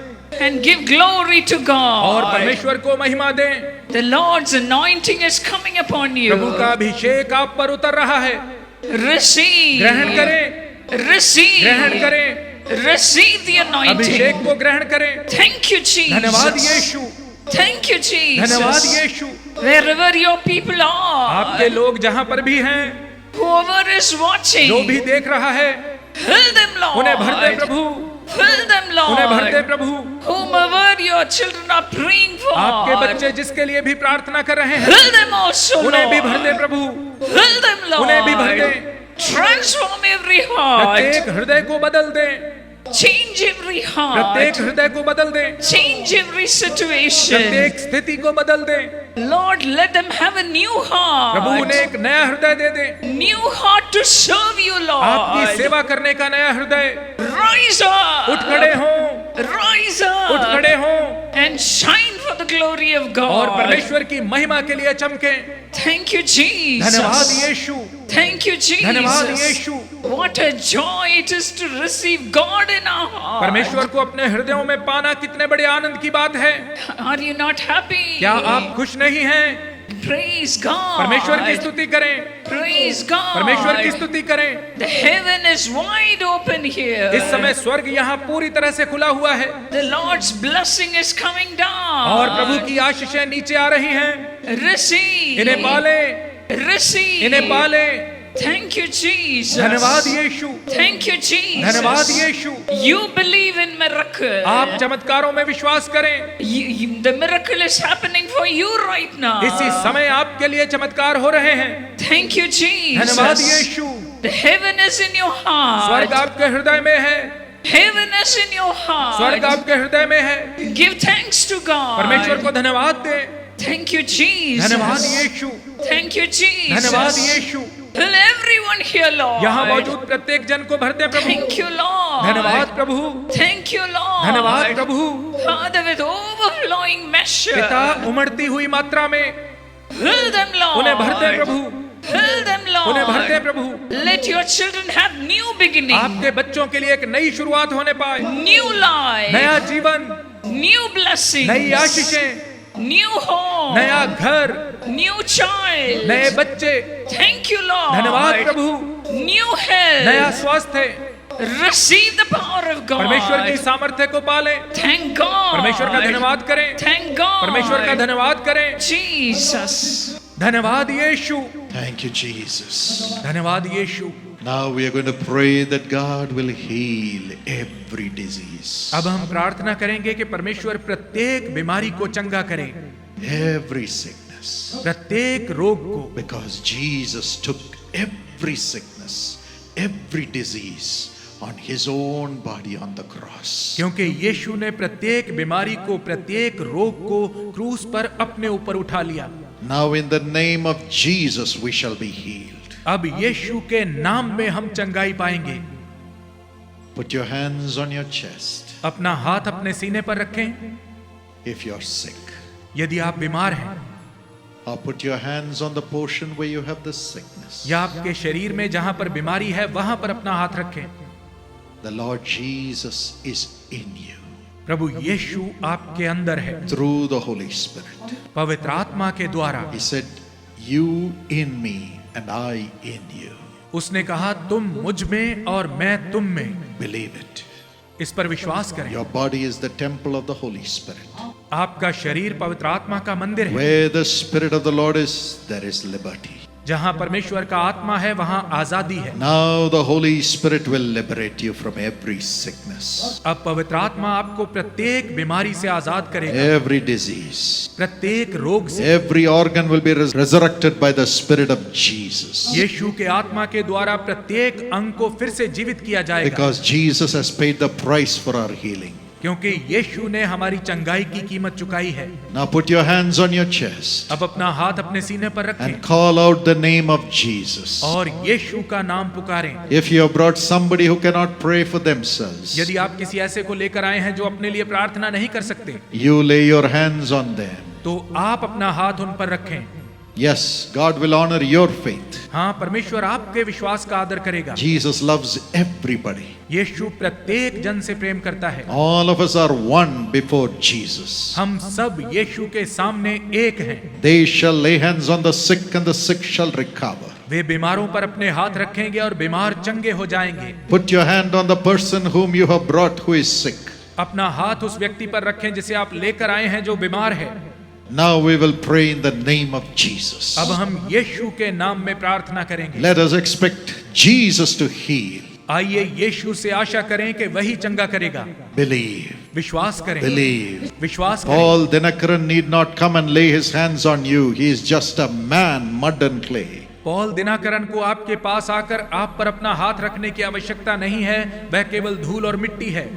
and give glory to और God. परमेश्वर को महिमा दें। The Lord's anointing is coming upon प्रभु का you. अभिषेक आप पर उतर रहा है। Receive. ग्रहण करें, Receive. ग्रहण करें, Receive the anointing. अभिषेक को ग्रहण करें। Thank you, धन्यवाद Jesus. यीशु, Thank you, धन्यवाद Jesus. Yeshu. Wherever your people आपके are, लोग जहाँ पर भी हैं, whoever is watching, जो भी देख रहा है, fill them, उन्हें भर दे Lord. प्रभु, Fill them, उन्हें भर दे Lord. Prabhu. Whomever your children are praying for, आपके बच्चे जिसके लिए भी प्रार्थना कर रहे हैं, fill them also, उन्हें भी भर दे Lord. प्रभु, Fill them, उन्हें भी भर Lord. दे। Transform every heart. प्रत्येक हृदय को बदल दे, Change every प्रत्येक heart. हृदय को बदल दे, Change every situation. प्रत्येक स्थिति को बदल दे। Lord, let them have a new Prabhu heart. उन्हें एक नया हृदय दे दे, New heart to serve you, आपकी Lord. सेवा करने का नया हृदय। Rise up. उठ खड़े हो, Rise उठ up. खड़े हो And shine for the glory of और God. परमेश्वर की महिमा के लिए चमके। Thank you, Jesus. धन्यवाद यीशु, Thank you, धन्यवाद Jesus. Yeshu. What a joy it is to receive God in our heart. परमेश्वर को अपने हृदयों में पाना कितने बड़े आनंद की बात है। Are you not happy? क्या आप खुश नहीं हैं? Praise God. परमेश्वर की स्तुति करें, Praise God. परमेश्वर की स्तुति करें। The heaven is wide open here. इस समय स्वर्ग यहाँ पूरी तरह से खुला हुआ है The Lord's blessing is coming down. और प्रभु की आशीषें नीचे आ रही हैं। Receive. इन्हें पाले, Receive. इन्हें पाले। Thank you, Jesus. धन्यवाद यीशु, Thank you, Jesus. धन्यवाद यीशु। You believe in miracle. आप चमत्कारों में विश्वास करें। The miracle is happening for you right now. इसी समय आपके लिए चमत्कार हो रहे हैं। Thank you, Jesus. धन्यवाद यीशु। The heaven is in your स्वर्ग heart. आपके हृदय में है, Heaven is in your स्वर्ग heart. आपके हृदय में है। Give thanks to परमेश्वर God. को धन्यवाद दे। Thank you, Jesus. धन्यवाद यीशु, Thank you, Jesus. धन्यवाद यीशु। Fill everyone here, Lord. यहाँ मौजूद प्रत्येक जन को भर दे प्रभु। Thank you, Lord. धन्यवाद प्रभु, Thank you, Lord. धन्यवाद प्रभु। Father, with overflowing measure. पिता उमड़ती हुई मात्रा में Fill them, Lord. उन्हें भर दे प्रभु, Fill them, Lord. उन्हें भर दे प्रभु। Let your children have new beginning, आपके बच्चों के लिए एक नई शुरुआत होने पाए, new life, नया जीवन, new blessings, नई आशीषें, new home, नया घर, new child. नए बच्चे। Thank you, Lord. धन्यवाद प्रभु, New health. नया स्वास्थ्य। Receive the power of God. परमेश्वर की सामर्थ्य को पाले। Thank God. परमेश्वर का धन्यवाद करें, Thank God. परमेश्वर का धन्यवाद करें। Jesus. धन्यवाद यीशु, Thank you, Jesus. धन्यवाद यीशु। Now we are going to pray that God will heal every disease, अब हम प्रार्थना करेंगे कि परमेश्वर प्रत्येक बीमारी को चंगा करे, every sickness, प्रत्येक रोग को, because Jesus took every sickness, every disease on his own body on the cross. क्योंकि यीशु ने प्रत्येक बीमारी को, प्रत्येक रोग को क्रूस पर अपने ऊपर उठा लिया। Now in the name of Jesus we shall be healed. अब यीशु के नाम में हम चंगाई पाएंगे। Put your hands on your chest अपना हाथ अपने सीने पर रखें if you're sick, यदि आप बीमार हैं, or put your hands on the portion where you have the sickness. या आपके शरीर में जहां पर बीमारी है वहां पर अपना हाथ रखें। The Lord Jesus is in you प्रभु यीशु आपके अंदर है through the Holy Spirit. पवित्र आत्मा के द्वारा। He said, "You in me and I in you." उसने कहा तुम मुझ में और मैं तुम में। Believe it. इस पर विश्वास करें। Your body is the temple of the Holy Spirit. आपका शरीर पवित्र आत्मा का मंदिर है। Where the Spirit of the Lord is, there is liberty. जहां परमेश्वर का आत्मा है वहां आजादी है। Now the Holy Spirit will liberate you from every sickness, अब पवित्र आत्मा आपको प्रत्येक बीमारी से आजाद करेगा, every disease. प्रत्येक रोग से। Every organ will be resurrected by the Spirit of Jesus. यीशु के आत्मा के द्वारा प्रत्येक अंग को फिर से जीवित किया जाएगा, Because Jesus has paid the price for our healing. क्योंकि यीशु ने हमारी चंगाई की कीमत चुकाई है। Now put your hands on your chest अब अपना हाथ अपने सीने पर रखें and call out the name of Jesus. और यीशु का नाम पुकारें। If you have brought somebody who cannot pray for themselves, यदि आप किसी ऐसे को लेकर आए हैं जो अपने लिए प्रार्थना नहीं कर सकते, you lay your hands on them. तो आप अपना हाथ उन पर रखें। Yes, God will honor your faith. हाँ, परमेश्वर आपके विश्वास का आदर करेगा। Jesus loves everybody. यीशु प्रत्येक जन से प्रेम करता है। All of us are one before Jesus. हम सब यीशु के सामने एक हैं। They shall lay hands on the sick and the sick shall recover. वे बीमारों पर अपने हाथ रखेंगे और बीमार चंगे हो जाएंगे। Put your hand on the person whom you have brought who is sick. अपना हाथ उस व्यक्ति पर रखें जिसे आप लेकर आए हैं जो बीमार है। Now we will pray in the name of Jesus. अब हम यीशु के नाम में प्रार्थना करेंगे। Let us expect Jesus to heal. आइए यीशु से आशा करें कि वही चंगा करेगा। Believe. विश्वास करें, Believe. विश्वास करें। Paul Dinakaran need not come and lay his hands on you. He is just a man, mud and clay. Paul Dinakaran को आपके पास आकर आप पर अपना हाथ रखने की आवश्यकता नहीं है, वह केवल धूल और मिट्टी है।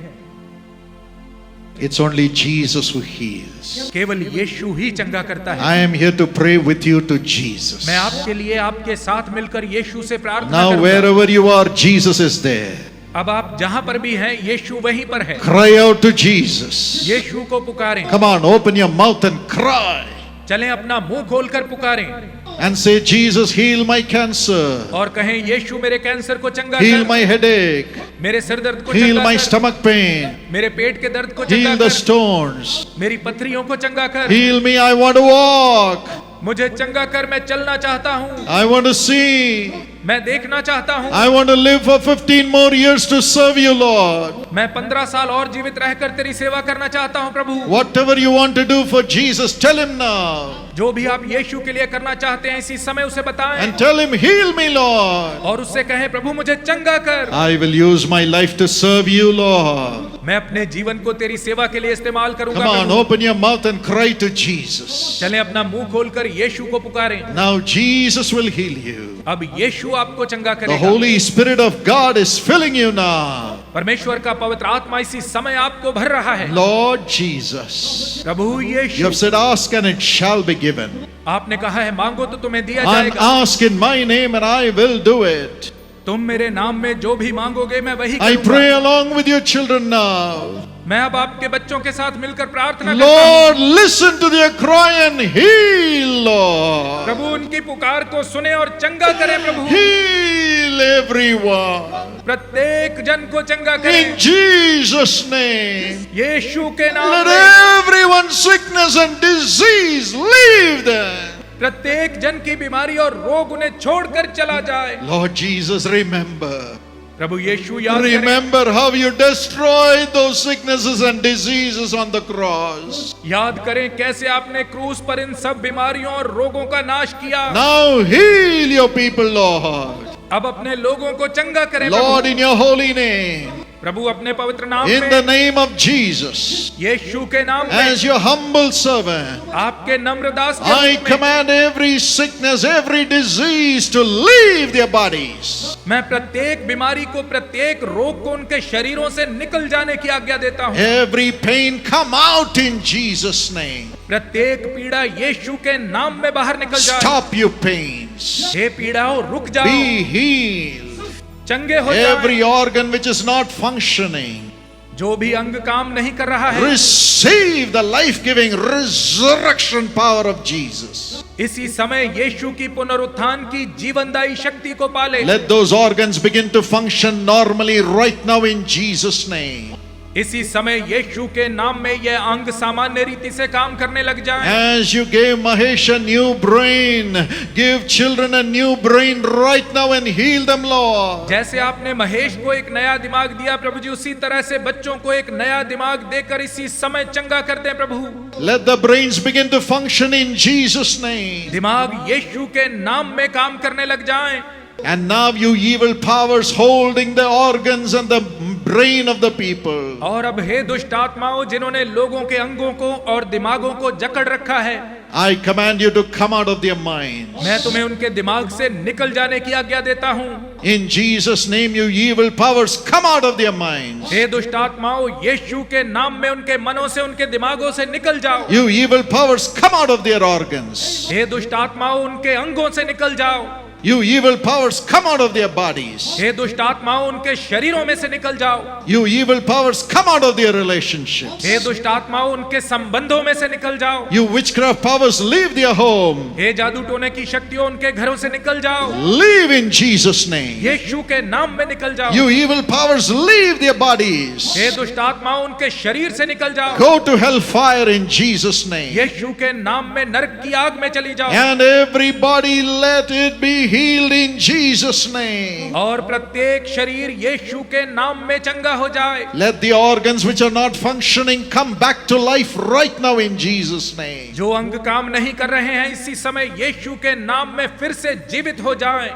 It's only Jesus who heals. केवल यीशु ही चंगा करता है। I am here to pray with you to Jesus. मैं आपके लिए आपके साथ मिलकर यीशु से प्रार्थना Now करूंगा। wherever you are, Jesus is there. अब आप जहां पर भी हैं, यीशु वहीं पर है। Cry out to Jesus. यीशु को पुकारें। Come on, open your mouth and cry. चलें अपना मुंह खोलकर पुकारें And say, Jesus, heal my cancer. और कहें, यीशु मेरे कैंसर को चंगा Heal कर, my headache. मेरे सिर दर्द को Heal चंगा my कर, stomach pain. मेरे पेट के दर्द को चंगा Heal the कर, stones. मेरी पथरियों को चंगा कर, Heal me, I want to walk. मुझे चंगा कर, मैं चलना चाहता हूँ, I want to see. मैं देखना चाहता हूँ, I want to live for 15 more years to serve you, Lord. मैं 15 साल और जीवित रहकर तेरी सेवा करना चाहता हूँ प्रभु। Whatever you want to do for Jesus, tell him now. जो भी आप यीशु के लिए करना चाहते हैं, इसी समय उसे बताएं And tell him, heal me, Lord. और उससे कहें, प्रभु मुझे चंगा कर। I will use my life to serve you, Lord. मैं अपने जीवन को तेरी सेवा के लिए इस्तेमाल करूंगा Come on, Prabhu. open your mouth and cry to Jesus. चलें अपना मुंह खोलकर यीशु को पुकारें। Now Jesus will heal you. अब यीशु आपको चंगा The करेगा। Holy Spirit of God is filling you now. परमेश्वर का पवित्र आत्मा इसी समय आपको भर रहा है। Lord Jesus, Prabhu you Yeshu, have said, ask and it shall be given. आपने कहा है, मांगो तो तुम्हें दिया And जाएगा। ask in my name and I will do it. तुम मेरे नाम में जो भी मांगोगे मैं वही I करूंगा। pray along with your children now. मैं अब आपके बच्चों के साथ मिलकर प्रार्थना करता Lord, listen to their cry and heal, हूं। Lord. प्रभु उनकी पुकार को सुने और चंगा करे प्रभु। Heal everyone. प्रत्येक जन को चंगा करे In Jesus' name. यीशु के नाम Let में। everyone's sickness and disease leave them. प्रत्येक जन की बीमारी और रोग उन्हें छोड़कर चला जाए। Lord Jesus, remember. प्रभु यीशु याद करें, Remember how you destroyed those sicknesses and diseases on the cross. याद करें कैसे आपने क्रूस पर इन सब बीमारियों और रोगों का नाश किया। Now heal your people, Lord. अब अपने लोगों को चंगा करें Lord, Prabhu. in your holy name. प्रभु अपने पवित्र नाम In में, the name of Jesus. यीशु के नाम में, As your humble servant. आपके नम्र दास के I रूप में, command every sickness, every disease to leave their bodies. मैं प्रत्येक बीमारी को, प्रत्येक रोग को उनके शरीरों से निकल जाने की आज्ञा देता हूँ। Every pain come out in Jesus' name. प्रत्येक पीड़ा यीशु के नाम में बाहर निकल जाए। Stop your pains. हे पीड़ाओं रुक जाओ, Be healed. चंगे हो जाओ। Every organ which is not functioning, जो भी अंग काम नहीं कर रहा है, receive the life-giving resurrection power of Jesus. इसी समय यीशु की पुनरुत्थान की जीवनदायी शक्ति को पाले। Let those organs begin to function normally right now in Jesus' name. इसी समय यीशु के नाम में यह अंग सामान्य रीति से काम करने लग जाएं। As you gave Mahesh a new brain, give children a new brain right now and heal them, Lord. जैसे आपने महेश को एक नया दिमाग दिया प्रभु जी, उसी तरह से बच्चों को एक नया दिमाग देकर इसी समय चंगा कर दें प्रभु। Let the brains begin to function in Jesus' name. दिमाग यीशु के नाम में काम करने लग जाएं। And now you evil powers holding the organs and the brain of the people. और अब हे दुष्ट आत्माओं, जिन्होंने लोगों के अंगों को और दिमागों को जकड़ रखा है, I command you to come out of their minds. मैं तुम्हें उनके दिमाग से निकल जाने की आज्ञा देता हूँ। In Jesus' name, you evil powers, come out of their minds. हे दुष्ट आत्माओं, यीशु के नाम में उनके मनों से, उनके दिमागों से निकल जाओ। You evil powers, come out of their organs. हे दुष्ट आत्माओं, उनके अंगों से निकल जाओ। You evil powers, come out of their bodies. हे दुष्ट आत्माओं, उनके शरीरों में से निकल जाओ। You evil powers, come out of their relationships. हे दुष्ट आत्माओं, उनके संबंधों में से निकल जाओ। You witchcraft powers, leave their home. हे जादू टोने की शक्तियों, उनके घरों से निकल जाओ। Leave in Jesus' name. यीशु के नाम में निकल जाओ। You evil powers, leave their bodies. हे दुष्ट आत्माओं, उनके शरीर से निकल जाओ। Go to hellfire in Jesus' name. यीशु के नाम में नरक की आग में चली जाओ। And everybody let it be healed in Jesus' name. और प्रत्येक शरीर यीशु के नाम में चंगा हो जाए। Let the organs which are not functioning come back to life right now in Jesus' name. जो अंग काम नहीं कर रहे हैं, इसी समय यीशु के नाम में फिर से जीवित हो जाएं।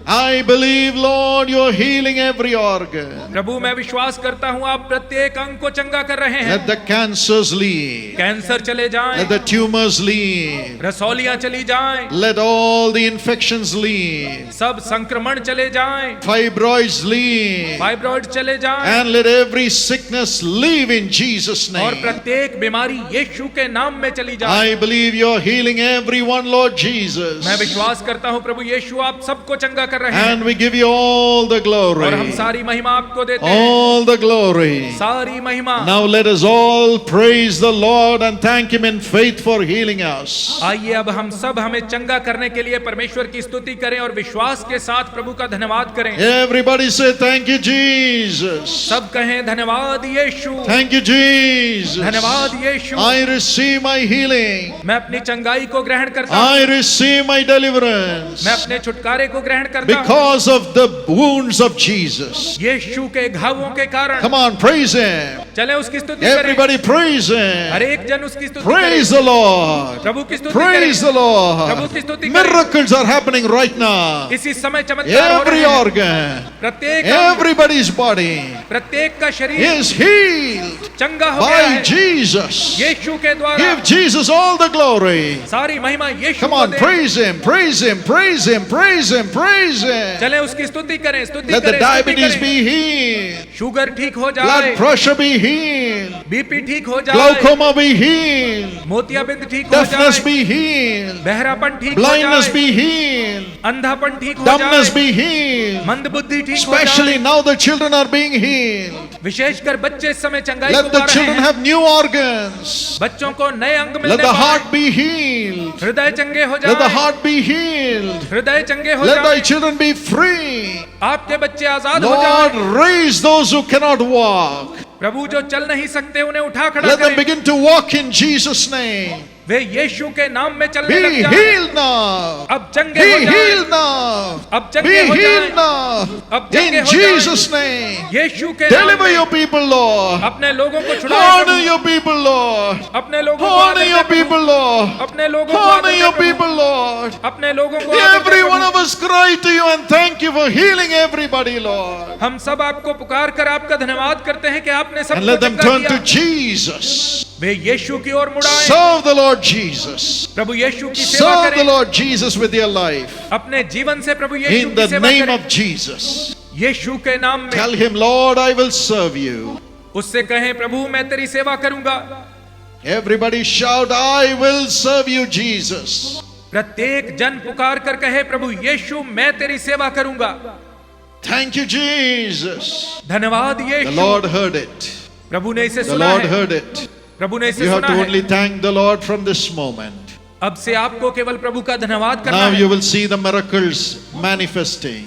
I believe, Lord, you're healing every organ. प्रभु मैं विश्वास करता हूँ आप प्रत्येक अंग को चंगा कर रहे हैं। Let the cancers leave. Cancer चले जाएं, Let the tumors leave. रसौलियां चली जाएं, Let all the infections leave. सब संक्रमण चले जाएं, Fibroids leave. फाइब्रॉइड चले जाएं, And let every sickness leave in Jesus' और name. प्रत्येक बीमारी यीशु के नाम में चली जाए। I believe you're healing everyone, Lord Jesus. मैं विश्वास करता हूँ प्रभु यीशु आप सबको चंगा कर रहे हैं, And we give you all the glory. और हम सारी महिमा आपको देते हैं, All the glory. सारी महिमा। Now let us all praise the Lord and thank Him in faith for healing us. आइए अब हम सब हमें चंगा करने के लिए परमेश्वर की स्तुति करें और विश्वास के साथ प्रभु का धन्यवाद करें। Everybody say thank you, Jesus. सब कहें धन्यवाद यीशु, Thank you, Jesus. धन्यवाद यीशु। I receive my healing. मैं अपनी चंगाई को ग्रहण करता हूँ, I receive my deliverance. मैं अपने छुटकारे को ग्रहण करता हूँ Because of the wounds of Jesus. यीशु के घावों के कारण। Come on, praise Him. चले उसकी स्तुति करें, Everybody praise Him. हर एक जन उसकी स्तुति Praise करे, the Lord. प्रभु की स्तुति Praise करें, the Lord. प्रभु की स्तुति करें। Miracles are happening right now. इसी समय चमत्कार हो Every रहे हैं, organ, प्रत्येक अंग, everybody's body प्रत्येक का शरीर is healed चंगा हो गया by है Jesus. यीशु के द्वारा। Give Jesus all the glory. सारी महिमा यीशु Come को on, दें। praise Him, praise Him, praise Him, praise Him, praise Him. चले उसकी स्तुति करें, स्तुति Let the करें, स्तुति diabetes करें। be healed. शुगर ठीक हो जाए, Blood pressure be healed. BP ठीक हो जाए, Glaucoma be healed. मोतियाबिंद ठीक हो Deafness जाए, be healed. बहरापन ठीक हो Blindness जाए, be healed. अंधापन ठीक हो Dumbness जाए, be healed. मंदबुद्धि ठीक हो Especially जाए। now the children are being healed. विशेषकर बच्चे इस समय चंगाई को Let the पा रहे children हैं। have new organs. बच्चों को नए अंग Let मिलने the पाए, heart be healed. हृदय चंगे हो Let the जाए, heart be healed. हृदय चंगे हो Let thy जाए, children be free. आपके बच्चे आजाद हो Lord, जाए। raise those who cannot walk. प्रभु जो चल नहीं सकते उन्हें उठा खड़ा Let them करें, begin to walk in Jesus' name. वे यीशु के नाम में चलने Be लग जाएं। healed now. अब चंगे Be हो जाएं, healed now. अब Be चंगे हो healed जाएं, now. अब चंगे In हो जाएं। Jesus' name. यीशु के नाम Deliver में your people, Lord. अपने लोगों को छुड़ाएं Honor Prabhu. your people, Lord. अपने लोगों को Honor आदर your they Prabhu. people, Lord. अपने लोगों को Honor आदर दे your प्रभु। people, Lord. अपने लोगों को आदर दे Every Prabhu. one of us cry to you and thank you for healing everybody, Lord. हम सब आपको पुकार कर आपका धन्यवाद करते हैं कि आपने And सबको let them चंगा turn किया। to Jesus. वे यीशु की ओर मुड़ाएं। Serve the Lord Jesus. प्रभु यीशु की सेवा Serve the करें, Lord Jesus with your life. अपने जीवन से प्रभु यीशु In की the सेवा name करें। of Jesus. यीशु के नाम में Tell him, Lord, I will serve you. उससे कहें प्रभु मैं तेरी सेवा करूंगा। Everybody shout, I will serve you, Jesus. प्रत्येक जन पुकार कर कहे प्रभु यीशु मैं तेरी सेवा करूंगा। Thank you, Jesus. धन्यवाद The Yeshu. Lord heard it. प्रभु ने इसे The सुना Lord है, heard it. प्रभु ने इसे You have सुना to है। only thank the Lord from this moment. अब से आपको केवल प्रभु का धन्यवाद करना Now है। you will see the miracles manifesting.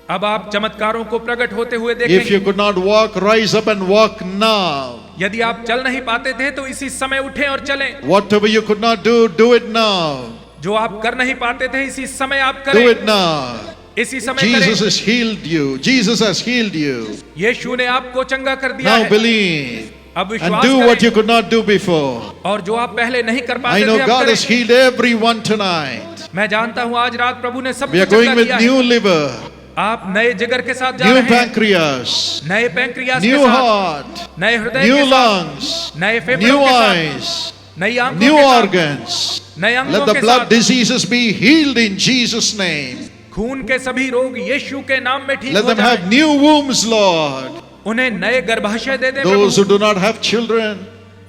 अब आप चमत्कारों को प्रकट होते हुए If देखेंगे। you could not walk, rise up and walk now. यदि आप चल नहीं पाते थे तो इसी समय उठें और चलें। Whatever you could not do, do it now. जो आप कर नहीं पाते थे इसी समय आप Do करें, it now. इसी समय Jesus करें। has healed you. Jesus has healed you. यीशु ने आपको चंगा कर दिया Now है। believe अब and विश्वास do what you करें could not do before. और जो आप पहले नहीं कर I पाते know थे अब God has करें। healed everyone tonight. मैं जानता हूँ आज रात प्रभु ने सब We are कुछ चंगा going with किया है। new liver, आप नए जिगर के साथ जा new रहे हैं, pancreas, नए पैंक्रियास के new साथ, heart, नए हृदय new के साथ, lungs, नए फेफड़ों new के साथ, eyes, नई आंखों new के साथ, organs. नए अंगों Let the के blood साथ। diseases be healed in Jesus' name. खून के सभी रोग यीशु के नाम में ठीक Let हो them have जाएं। new wombs, Lord. उन्हें नए गर्भाशय दे दें Those who Prabhu. do not have children,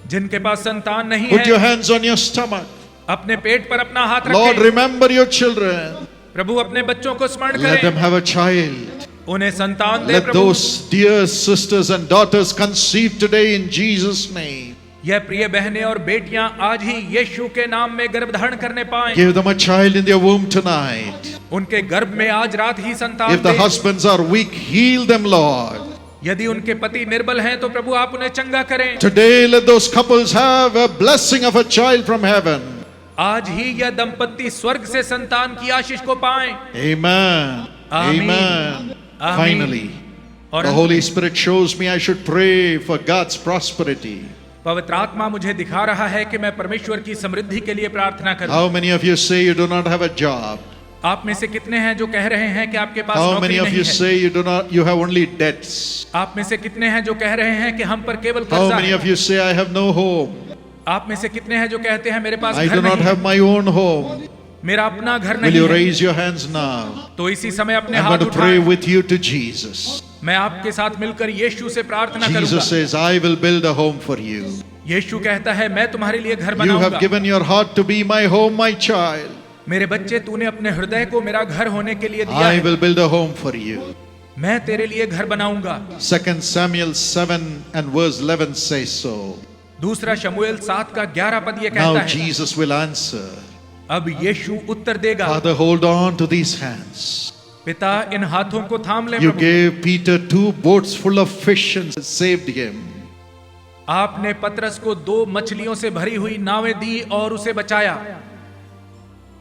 जिनके पास संतान नहीं put your है hands on your stomach. अपने पेट पर अपना हाथ Lord, रखें। remember your children. प्रभु अपने बच्चों को स्मरण Let them करें, have a child. उन्हें संतान दे Let Prabhu. those dear sisters and daughters conceive today in Jesus' name. यह प्रिय बहनें और बेटियां आज ही यीशु के नाम में गर्भ धारण करने पाएं। Give them a child in their womb tonight. उनके गर्भ में आज रात ही संतान If the दें। husbands are weak, heal them, Lord. यदि उनके पति निर्बल हैं तो प्रभु आप उन्हें चंगा करें। Today, let those couples have a blessing of a child from heaven. आज ही यह दंपत्ति स्वर्ग से संतान की आशीष को पाएं। Amen. Amen. Amen. Amen. Finally, और the Holy Spirit shows me I should pray for God's prosperity. पवित्र आत्मा मुझे दिखा रहा है कि मैं परमेश्वर की समृद्धि के लिए प्रार्थना करूं। How many of you say you do not have a job? आप में से कितने हैं जो कह रहे हैं कि आपके पास How many नौकरी of नहीं you है? say you have only debts? आप में से कितने हैं जो कह रहे हैं कि हम पर केवल How कर्जा many है? of you say I have no home? आप में से कितने हैं जो कहते हैं मेरे पास I घर do not नहीं है, have my own home. मेरा अपना घर Will नहीं you है? raise your hands now? तो इसी समय अपने I'm हाथ going to pray उठाएं। with you to Jesus. मैं आपके साथ मिलकर यीशु से प्रार्थना Jesus करूंगा। says, I will build a home for you. यीशु कहता है मैं तुम्हारे लिए घर You बनाऊंगा। have given your heart to be my home, my child. मेरे बच्चे, तूने अपने हृदय को मेरा घर होने के लिए दिया I है। will build a home for you. मैं तेरे लिए घर बनाऊंगा। 2 Samuel 7 and verse 11 says so. दूसरा शमूएल 7 का 11 पद ये Now कहता है, Jesus will answer. अब यीशु उत्तर देगा, Father, hold on to these hands. पिता इन हाथों को थाम ले You Prabhu. gave Peter 2 boats full of fish and saved him. आपने पतरस को 2 मछलियों से भरी हुई नावें दी और उसे बचाया।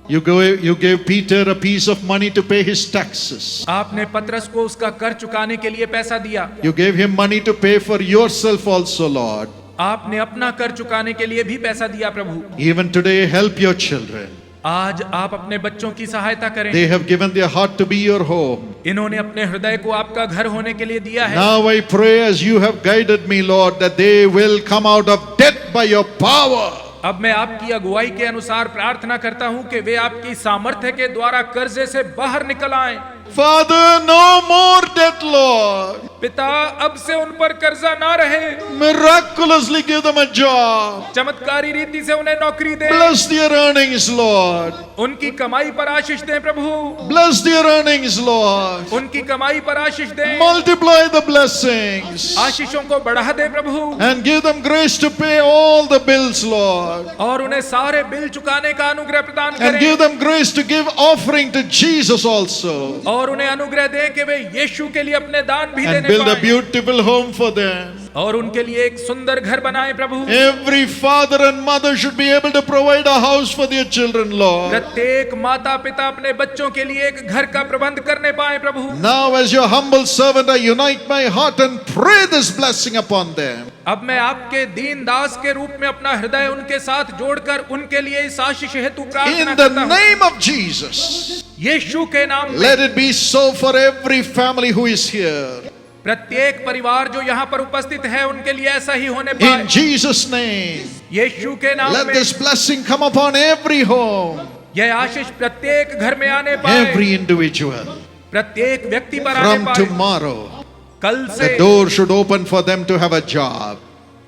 You gave Peter a piece of money to pay his taxes. आपने पतरस को उसका कर चुकाने के लिए पैसा दिया। You gave him money to pay for yourself also, Lord. आपने अपना कर चुकाने के लिए भी पैसा दिया प्रभु। Even today, help your children. आज आप अपने बच्चों की सहायता करें। They have given their heart to be your home. इन्होंने अपने हृदय को आपका घर होने के लिए दिया है। Now I pray as you have guided me, Lord, that they will come out of debt by your power. अब मैं आपकी अगुवाई के अनुसार प्रार्थना करता हूं कि वे आपकी सामर्थ्य के द्वारा कर्जे से बाहर निकल आएं। Father, no more debt, Lord. पिता, अब से उन पर कर्जा ना रहे। Miraculously give them a job. चमत्कारी रीति से उन्हें नौकरी दे। Bless their earnings, Lord. उनकी कमाई पर आशीष दें प्रभु। Bless their earnings, Lord. उनकी कमाई पर आशीष दें। Multiply the blessings. आशीषों को बढ़ा दे प्रभु। And give them grace to pay all the bills, Lord. और उन्हें सारे बिल चुकाने का अनुग्रह प्रदान And करें। give them grace to give offering to Jesus also. और उन्हें अनुग्रह दें कि वे यीशु के लिए अपने दान भी And देने build a पाएं। beautiful home for them. और उनके लिए एक सुंदर घर बनाएं प्रभु। Every father and mother should be able to provide a house for their children, Lord. प्रत्येक माता पिता अपने बच्चों के लिए एक घर का प्रबंध करने पाए प्रभु। Now, as your humble servant, I unite my heart and pray this blessing upon them. अब मैं आपके दीन दास के रूप में अपना हृदय उनके साथ जोड़कर उनके लिए इस आशीष हेतु प्रार्थना In the करता हूं। name of Jesus, यीशु के नाम में let it be so for every family who is here. प्रत्येक परिवार जो यहाँ पर उपस्थित है उनके लिए ऐसा ही होने पाए। In Jesus' name, यीशु के नाम let में this blessing come upon every home, यह आशीष प्रत्येक घर में आने पाए। every individual. प्रत्येक व्यक्ति पर आने From पाए। tomorrow, कल से the door should open for them to have a job.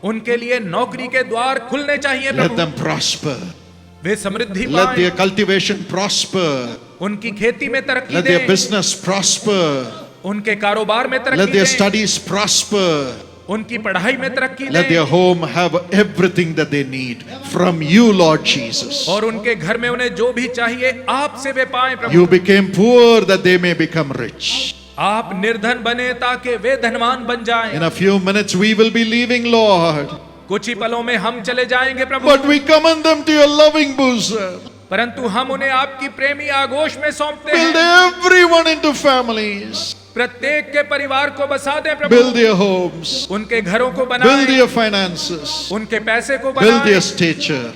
उनके लिए नौकरी के द्वार खुलने चाहिए Let प्रभु। them prosper. वे समृद्धि Let पाएं। their cultivation prosper. उनकी खेती में तरक्की Let their दें। business prosper. उनके कारोबार में Let तरक्की their दें। studies prosper. उनकी पढ़ाई में तरक्की Let their दें। home have everything that they need from you, Lord Jesus. और उनके घर में उन्हें जो भी चाहिए आपसे वे पाएं प्रभु। You became poor that they may become rich. आप निर्धन बने ताकि वे धनवान बन जाएं। In a few minutes we will be leaving, Lord. कुछ ही पलों में हम चले जाएंगे प्रभु। But we commend them to your loving bosom. परंतु हम उन्हें आपकी प्रेमी आगोश में सौंपते Build हैं। everyone into families. प्रत्येक के परिवार को बसा दें प्रभु। Build their homes. उनके घरों को Build बनाएं। their finances. उनके पैसे को Build their बनाएं। stature.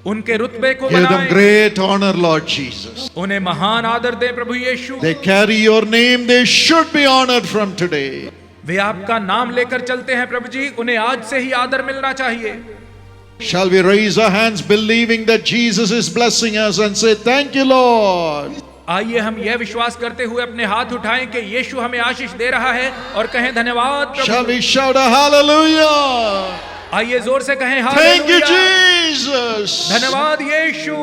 उनके रुतबे को Give them बनाएं। great honor, Lord Jesus. उन्हें महान आदर दें प्रभु यीशु। They carry your name. They should be honored from today. वे आपका नाम लेकर चलते हैं प्रभु जी, उन्हें आज से ही आदर मिलना चाहिए। Shall we raise our hands believing that Jesus is blessing us and say, Thank you, Lord. आइए हम यह विश्वास करते हुए अपने हाथ उठाएं कि यीशु हमें आशीष दे रहा है और कहें धन्यवाद Shall Prabhu. we shout a hallelujah? आइए जोर से कहें Thank you, हालेलुया। Jesus. धन्यवाद यीशु।